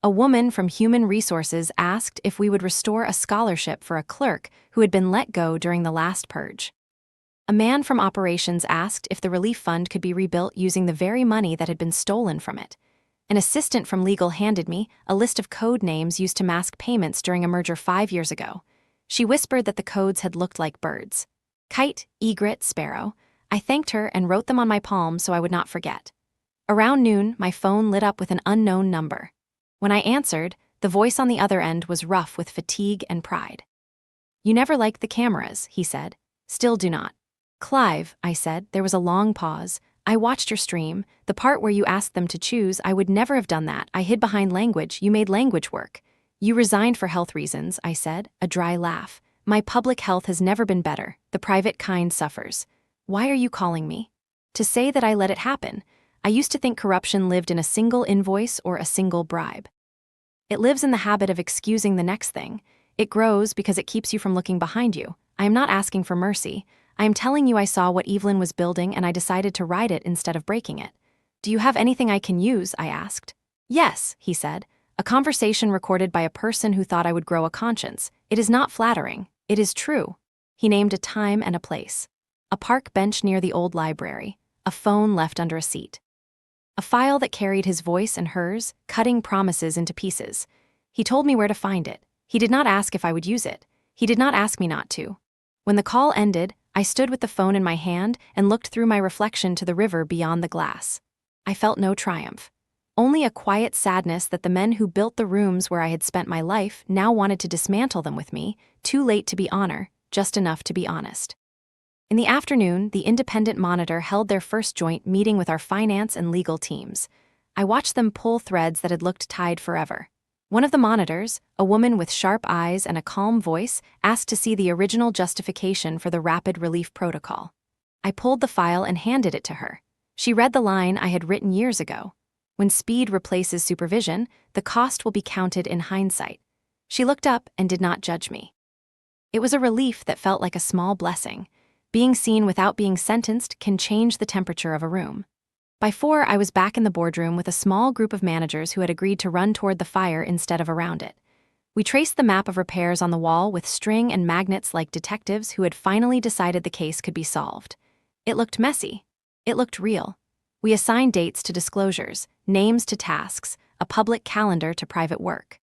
A: A woman from Human Resources asked if we would restore a scholarship for a clerk who had been let go during the last purge. A man from Operations asked if the relief fund could be rebuilt using the very money that had been stolen from it. An assistant from Legal handed me a list of code names used to mask payments during a merger 5 years ago. She whispered that the codes had looked like birds. Kite, egret, sparrow. I thanked her and wrote them on my palm so I would not forget. Around noon, my phone lit up with an unknown number. When I answered, the voice on the other end was rough with fatigue and pride. "You never liked the cameras," he said. "Still do not." "Clive," I said. There was a long pause. "I watched your stream. The part where you asked them to choose, I would never have done that. I hid behind language. You made language work." "You resigned for health reasons," I said, a dry laugh. "My public health has never been better. The private kind suffers." "Why are you calling me?" "To say that I let it happen. I used to think corruption lived in a single invoice or a single bribe. It lives in the habit of excusing the next thing. It grows because it keeps you from looking behind you. I am not asking for mercy. I am telling you I saw what Evelyn was building and I decided to ride it instead of breaking it." "Do you have anything I can use?" I asked. "Yes," he said. "A conversation recorded by a person who thought I would grow a conscience. It is not flattering. It is true." He named a time and a place. A park bench near the old library. A phone left under a seat. A file that carried his voice and hers, cutting promises into pieces. He told me where to find it. He did not ask if I would use it. He did not ask me not to. When the call ended, I stood with the phone in my hand and looked through my reflection to the river beyond the glass. I felt no triumph. Only a quiet sadness that the men who built the rooms where I had spent my life now wanted to dismantle them with me, too late to be honor, just enough to be honest. In the afternoon, the Independent Monitor held their first joint meeting with our finance and legal teams. I watched them pull threads that had looked tied forever. One of the monitors, a woman with sharp eyes and a calm voice, asked to see the original justification for the rapid relief protocol. I pulled the file and handed it to her. She read the line I had written years ago. "When speed replaces supervision, the cost will be counted in hindsight." She looked up and did not judge me. It was a relief that felt like a small blessing. Being seen without being sentenced can change the temperature of a room. By 4, I was back in the boardroom with a small group of managers who had agreed to run toward the fire instead of around it. We traced the map of repairs on the wall with string and magnets like detectives who had finally decided the case could be solved. It looked messy. It looked real. We assigned dates to disclosures, names to tasks, a public calendar to private work.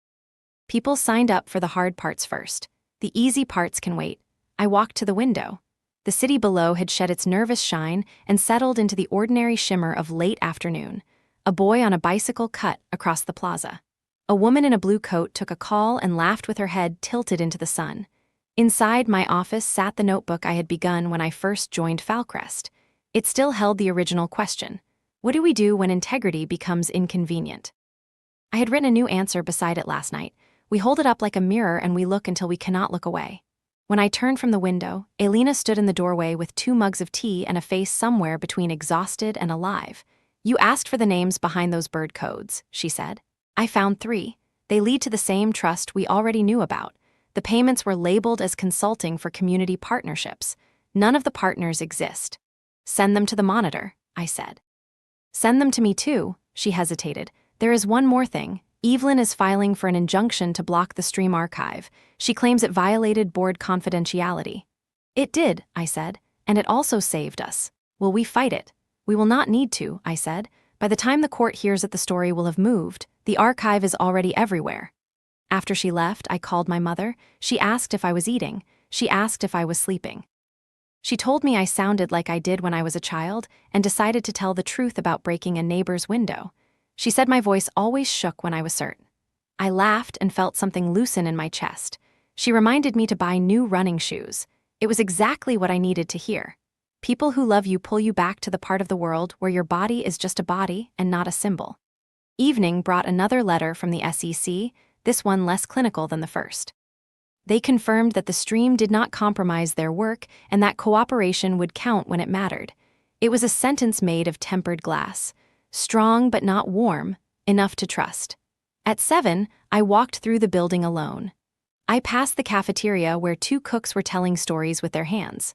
A: People signed up for the hard parts first. The easy parts can wait. I walked to the window. The city below had shed its nervous shine and settled into the ordinary shimmer of late afternoon. A boy on a bicycle cut across the plaza. A woman in a blue coat took a call and laughed with her head tilted into the sun. Inside my office sat the notebook I had begun when I first joined Falcrest. It still held the original question: what do we do when integrity becomes inconvenient? I had written a new answer beside it last night. We hold it up like a mirror and we look until we cannot look away. When I turned from the window, Elena stood in the doorway with 2 mugs of tea and a face somewhere between exhausted and alive. "You asked for the names behind those bird codes," she said. "I found 3. They lead to the same trust we already knew about. The payments were labeled as consulting for community partnerships. None of the partners exist." "Send them to the Monitor," I said. "Send them to me too," she hesitated. "There is one more thing. Evelyn is filing for an injunction to block the stream archive. She claims it violated board confidentiality." "It did," I said, "and it also saved us. Will we fight it?" "We will not need to," I said. "By the time the court hears it, the story will have moved. The archive is already everywhere." After she left, I called my mother. She asked if I was eating. She asked if I was sleeping. She told me I sounded like I did when I was a child and decided to tell the truth about breaking a neighbor's window. She said my voice always shook when I was certain. I laughed and felt something loosen in my chest. She reminded me to buy new running shoes. It was exactly what I needed to hear. People who love you pull you back to the part of the world where your body is just a body and not a symbol. Evening brought another letter from the SEC, this one less clinical than the first. They confirmed that the stream did not compromise their work and that cooperation would count when it mattered. It was a sentence made of tempered glass, strong but not warm, enough to trust. At 7, I walked through the building alone. I passed the cafeteria where 2 cooks were telling stories with their hands.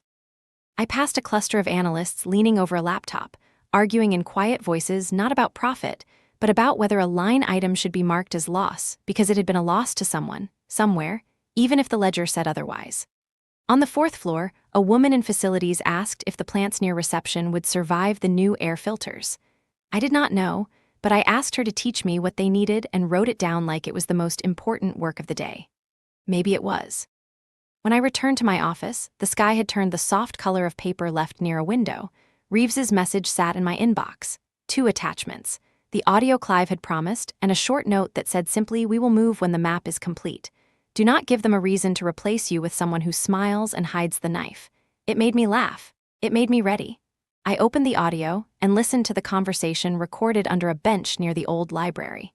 A: I passed a cluster of analysts leaning over a laptop, arguing in quiet voices not about profit, but about whether a line item should be marked as loss because it had been a loss to someone, somewhere, even if the ledger said otherwise. On the 4th floor, a woman in facilities asked if the plants near reception would survive the new air filters. I did not know, but I asked her to teach me what they needed and wrote it down like it was the most important work of the day. Maybe it was. When I returned to my office, the sky had turned the soft color of paper left near a window. Reeves's message sat in my inbox. 2 attachments. The audio Clive had promised, and a short note that said simply, "We will move when the map is complete. Do not give them a reason to replace you with someone who smiles and hides the knife." It made me laugh. It made me ready. I opened the audio and listened to the conversation recorded under a bench near the old library.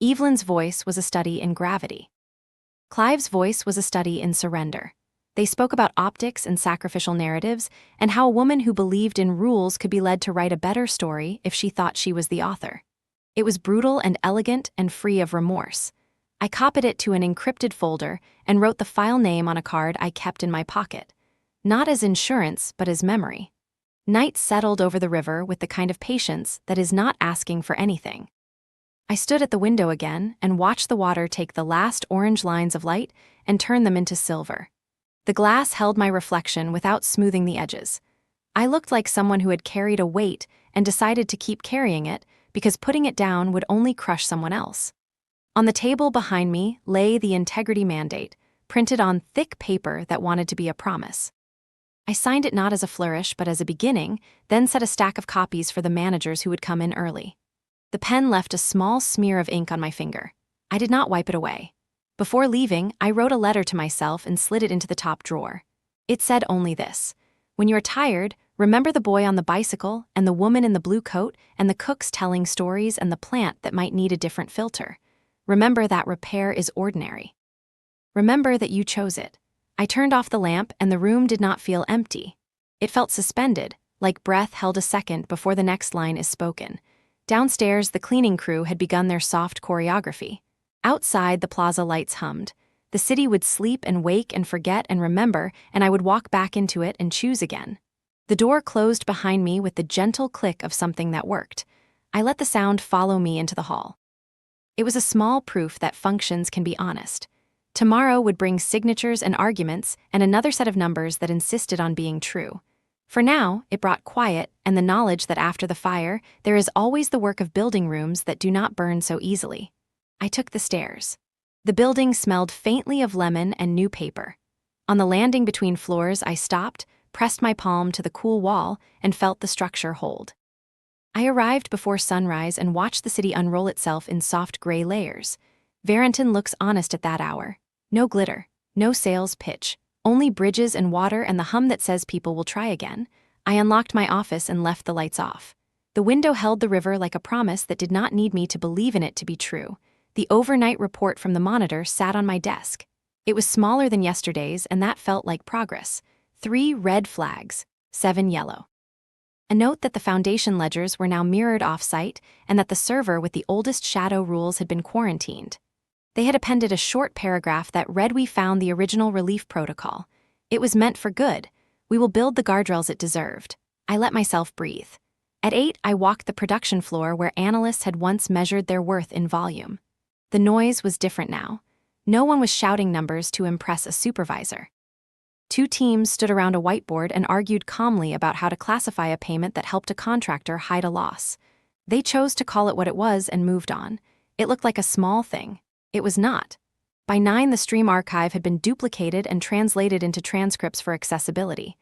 A: Evelyn's voice was a study in gravity. Clive's voice was a study in surrender. They spoke about optics and sacrificial narratives, and how a woman who believed in rules could be led to write a better story if she thought she was the author. It was brutal and elegant and free of remorse. I copied it to an encrypted folder and wrote the file name on a card I kept in my pocket. Not as insurance, but as memory. Night settled over the river with the kind of patience that is not asking for anything. I stood at the window again and watched the water take the last orange lines of light and turn them into silver. The glass held my reflection without smoothing the edges. I looked like someone who had carried a weight and decided to keep carrying it because putting it down would only crush someone else. On the table behind me lay the integrity mandate, printed on thick paper that wanted to be a promise. I signed it not as a flourish but as a beginning, then set a stack of copies for the managers who would come in early. The pen left a small smear of ink on my finger. I did not wipe it away. Before leaving, I wrote a letter to myself and slid it into the top drawer. It said only this: "When you are tired, remember the boy on the bicycle and the woman in the blue coat and the cooks telling stories and the plant that might need a different filter. Remember that repair is ordinary. Remember that you chose it." I turned off the lamp and the room did not feel empty. It felt suspended, like breath held a second before the next line is spoken. Downstairs, the cleaning crew had begun their soft choreography. Outside, the plaza lights hummed. The city would sleep and wake and forget and remember, and I would walk back into it and choose again. The door closed behind me with the gentle click of something that worked. I let the sound follow me into the hall. It was a small proof that functions can be honest. Tomorrow would bring signatures and arguments and another set of numbers that insisted on being true. For now, it brought quiet and the knowledge that after the fire, there is always the work of building rooms that do not burn so easily. I took the stairs. The building smelled faintly of lemon and new paper. On the landing between floors, I stopped, pressed my palm to the cool wall, and felt the structure hold. I arrived before sunrise and watched the city unroll itself in soft gray layers. Warrenton looks honest at that hour. No glitter, no sales pitch, only bridges and water and the hum that says people will try again. I unlocked my office and left the lights off. The window held the river like a promise that did not need me to believe in it to be true. The overnight report from the monitor sat on my desk. It was smaller than yesterday's, and that felt like progress. 3 red flags, 7 yellow. A note that the foundation ledgers were now mirrored off-site and that the server with the oldest shadow rules had been quarantined. They had appended a short paragraph that read, "We found the original relief protocol. It was meant for good. We will build the guardrails it deserved." I let myself breathe. At 8, I walked the production floor where analysts had once measured their worth in volume. The noise was different now. No one was shouting numbers to impress a supervisor. 2 teams stood around a whiteboard and argued calmly about how to classify a payment that helped a contractor hide a loss. They chose to call it what it was and moved on. It looked like a small thing. It was not. By 9, the stream archive had been duplicated and translated into transcripts for accessibility.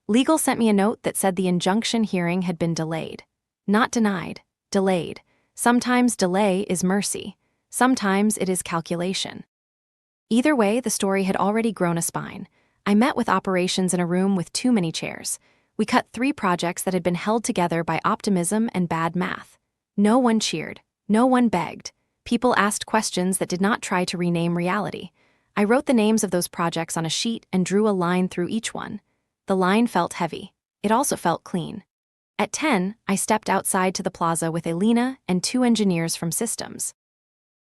A: Legal sent me a note that said the injunction hearing had been delayed. Not denied, delayed. Sometimes delay is mercy. Sometimes it is calculation. Either way, the story had already grown a spine. I met with operations in a room with too many chairs. We cut 3 projects that had been held together by optimism and bad math. No one cheered. No one begged. People asked questions that did not try to rename reality. I wrote the names of those projects on a sheet and drew a line through each one. The line felt heavy. It also felt clean. At 10, I stepped outside to the plaza with Elena and 2 engineers from Systems.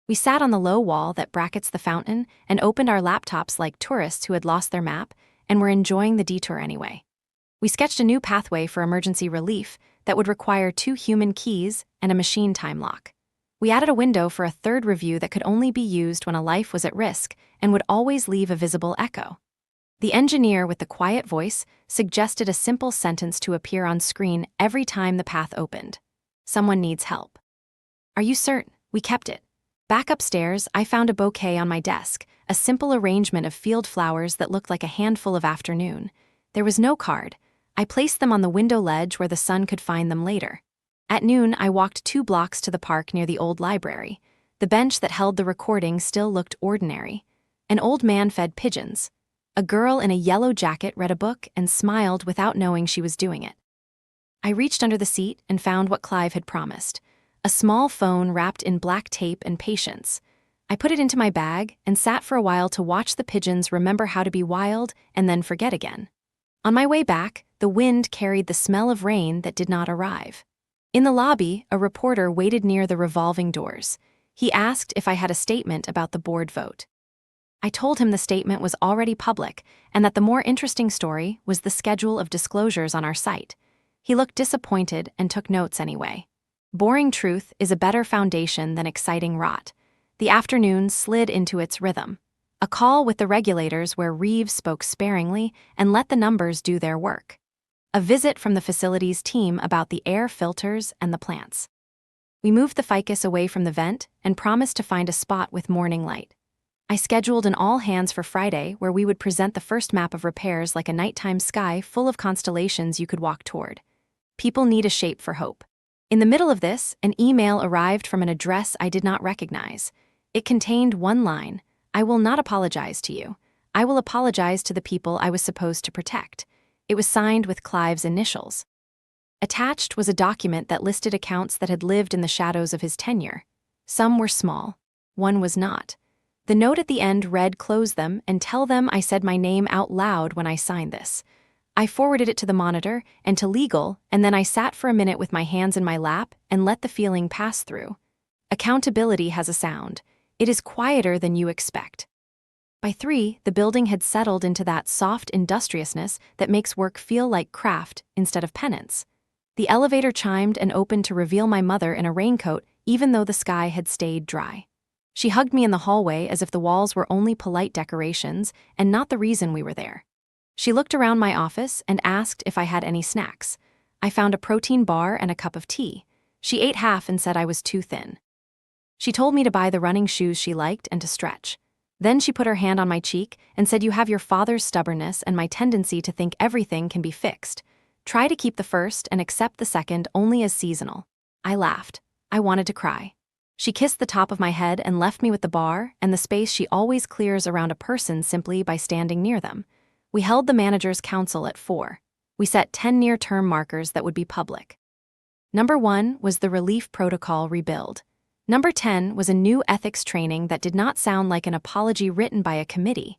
A: We sat on the low wall that brackets the fountain and opened our laptops like tourists who had lost their map and were enjoying the detour anyway. We sketched a new pathway for emergency relief that would require 2 human keys and a machine time lock. We added a window for a third review that could only be used when a life was at risk and would always leave a visible echo. The engineer with the quiet voice suggested a simple sentence to appear on screen every time the path opened. Someone needs help. Are you certain? We kept it. Back upstairs, I found a bouquet on my desk, a simple arrangement of field flowers that looked like a handful of afternoon. There was no card. I placed them on the window ledge where the sun could find them later. At noon, I walked 2 blocks to the park near the old library. The bench that held the recording still looked ordinary. An old man fed pigeons. A girl in a yellow jacket read a book and smiled without knowing she was doing it. I reached under the seat and found what Clive had promised. A small phone wrapped in black tape and patience. I put it into my bag and sat for a while to watch the pigeons remember how to be wild and then forget again. On my way back, the wind carried the smell of rain that did not arrive. In the lobby, a reporter waited near the revolving doors. He asked if I had a statement about the board vote. I told him the statement was already public and that the more interesting story was the schedule of disclosures on our site. He looked disappointed and took notes anyway. Boring truth is a better foundation than exciting rot. The afternoon slid into its rhythm. A call with the regulators where Reeves spoke sparingly and let the numbers do their work. A visit from the facilities team about the air filters and the plants. We moved the ficus away from the vent and promised to find a spot with morning light. I scheduled an all-hands for Friday where we would present the first map of repairs like a nighttime sky full of constellations you could walk toward. People need a shape for hope. In the middle of this, an email arrived from an address I did not recognize. It contained one line: "I will not apologize to you. I will apologize to the people I was supposed to protect." It was signed with Clive's initials. Attached was a document that listed accounts that had lived in the shadows of his tenure. Some were small. One was not. The note at the end read, "Close them and tell them I said my name out loud when I signed this." I forwarded it to the monitor and to legal, and then I sat for a minute with my hands in my lap and let the feeling pass through. Accountability has a sound. It is quieter than you expect. By 3, the building had settled into that soft industriousness that makes work feel like craft instead of penance. The elevator chimed and opened to reveal my mother in a raincoat, even though the sky had stayed dry. She hugged me in the hallway as if the walls were only polite decorations and not the reason we were there. She looked around my office and asked if I had any snacks. I found a protein bar and a cup of tea. She ate half and said I was too thin. She told me to buy the running shoes she liked and to stretch. Then she put her hand on my cheek and said, "You have your father's stubbornness and my tendency to think everything can be fixed. Try to keep the first and accept the second only as seasonal." I laughed. I wanted to cry. She kissed the top of my head and left me with the bar and the space she always clears around a person simply by standing near them. We held the manager's council at 4. We set 10 near-term markers that would be public. Number 1 was the relief protocol rebuild. Number 10 was a new ethics training that did not sound like an apology written by a committee.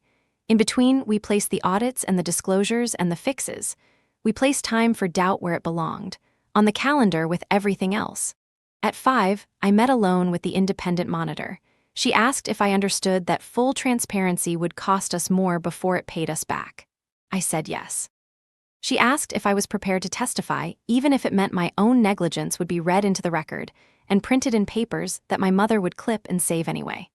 A: In between, we placed the audits and the disclosures and the fixes. We placed time for doubt where it belonged, on the calendar with everything else. At 5, I met alone with the independent monitor. She asked if I understood that full transparency would cost us more before it paid us back. I said yes. She asked if I was prepared to testify, even if it meant my own negligence would be read into the record and printed in papers that my mother would clip and save anyway.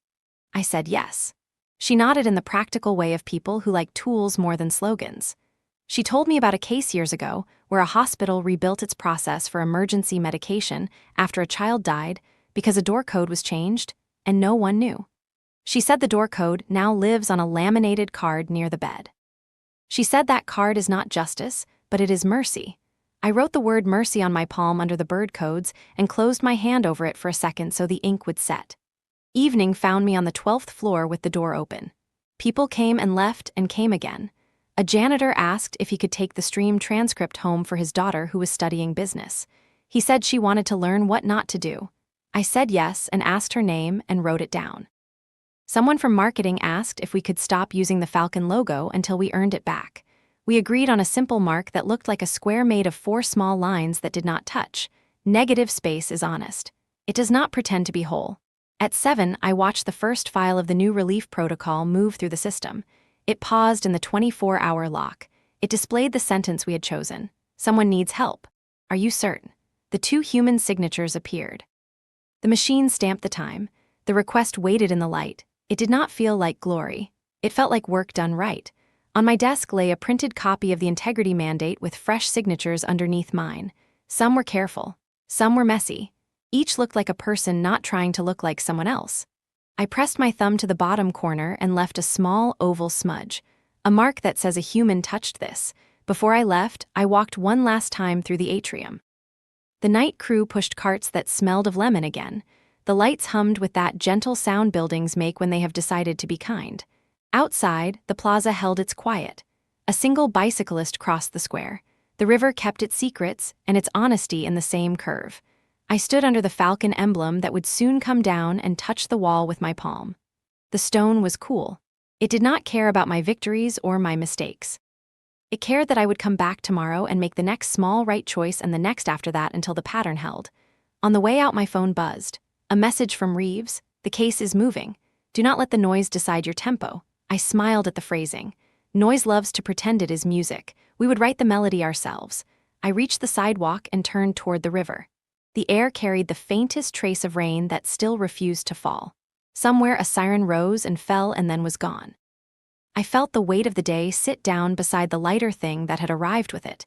A: I said yes. She nodded in the practical way of people who like tools more than slogans. She told me about a case years ago where a hospital rebuilt its process for emergency medication after a child died because a door code was changed and no one knew. She said the door code now lives on a laminated card near the bed. She said that card is not justice, but it is mercy. I wrote the word mercy on my palm under the bird codes and closed my hand over it for a second so the ink would set. Evening found me on the 12th floor with the door open. People came and left and came again. A janitor asked if he could take the stream transcript home for his daughter who was studying business. He said she wanted to learn what not to do. I said yes and asked her name and wrote it down. Someone from marketing asked if we could stop using the Falcon logo until we earned it back. We agreed on a simple mark that looked like a square made of 4 small lines that did not touch. Negative space is honest. It does not pretend to be whole. At 7, I watched the first file of the new relief protocol move through the system. It paused in the 24-hour lock. It displayed the sentence we had chosen. Someone needs help. Are you certain? The 2 human signatures appeared. The machine stamped the time. The request waited in the light. It did not feel like glory. It felt like work done right. On my desk lay a printed copy of the integrity mandate with fresh signatures underneath mine. Some were careful. Some were messy. Each looked like a person not trying to look like someone else. I pressed my thumb to the bottom corner and left a small oval smudge, a mark that says a human touched this. Before I left, I walked one last time through the atrium. The night crew pushed carts that smelled of lemon again. The lights hummed with that gentle sound buildings make when they have decided to be kind. Outside, the plaza held its quiet. A single bicyclist crossed the square. The river kept its secrets and its honesty in the same curve. I stood under the Falcon emblem that would soon come down and touch the wall with my palm. The stone was cool. It did not care about my victories or my mistakes. It cared that I would come back tomorrow and make the next small right choice and the next after that until the pattern held. On the way out, my phone buzzed. A message from Reeves. The case is moving. Do not let the noise decide your tempo. I smiled at the phrasing. Noise loves to pretend it is music. We would write the melody ourselves. I reached the sidewalk and turned toward the river. The air carried the faintest trace of rain that still refused to fall. Somewhere a siren rose and fell and then was gone. I felt the weight of the day sit down beside the lighter thing that had arrived with it.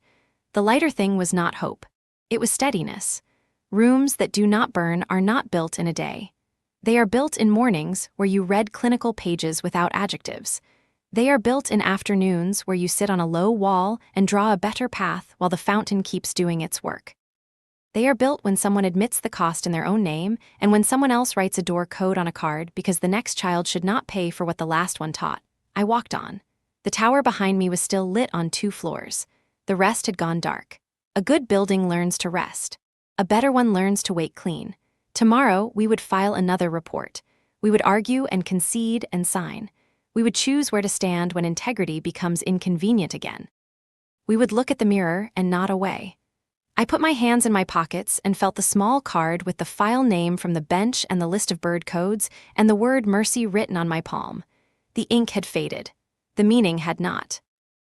A: The lighter thing was not hope. It was steadiness. Rooms that do not burn are not built in a day. They are built in mornings where you read clinical pages without adjectives. They are built in afternoons where you sit on a low wall and draw a better path while the fountain keeps doing its work. They are built when someone admits the cost in their own name and when someone else writes a door code on a card because the next child should not pay for what the last one taught. I walked on. The tower behind me was still lit on 2 floors. The rest had gone dark. A good building learns to rest. A better one learns to wait clean. Tomorrow, we would file another report. We would argue and concede and sign. We would choose where to stand when integrity becomes inconvenient again. We would look at the mirror and nod away. I put my hands in my pockets and felt the small card with the file name from the bench and the list of bird codes and the word mercy written on my palm. The ink had faded. The meaning had not.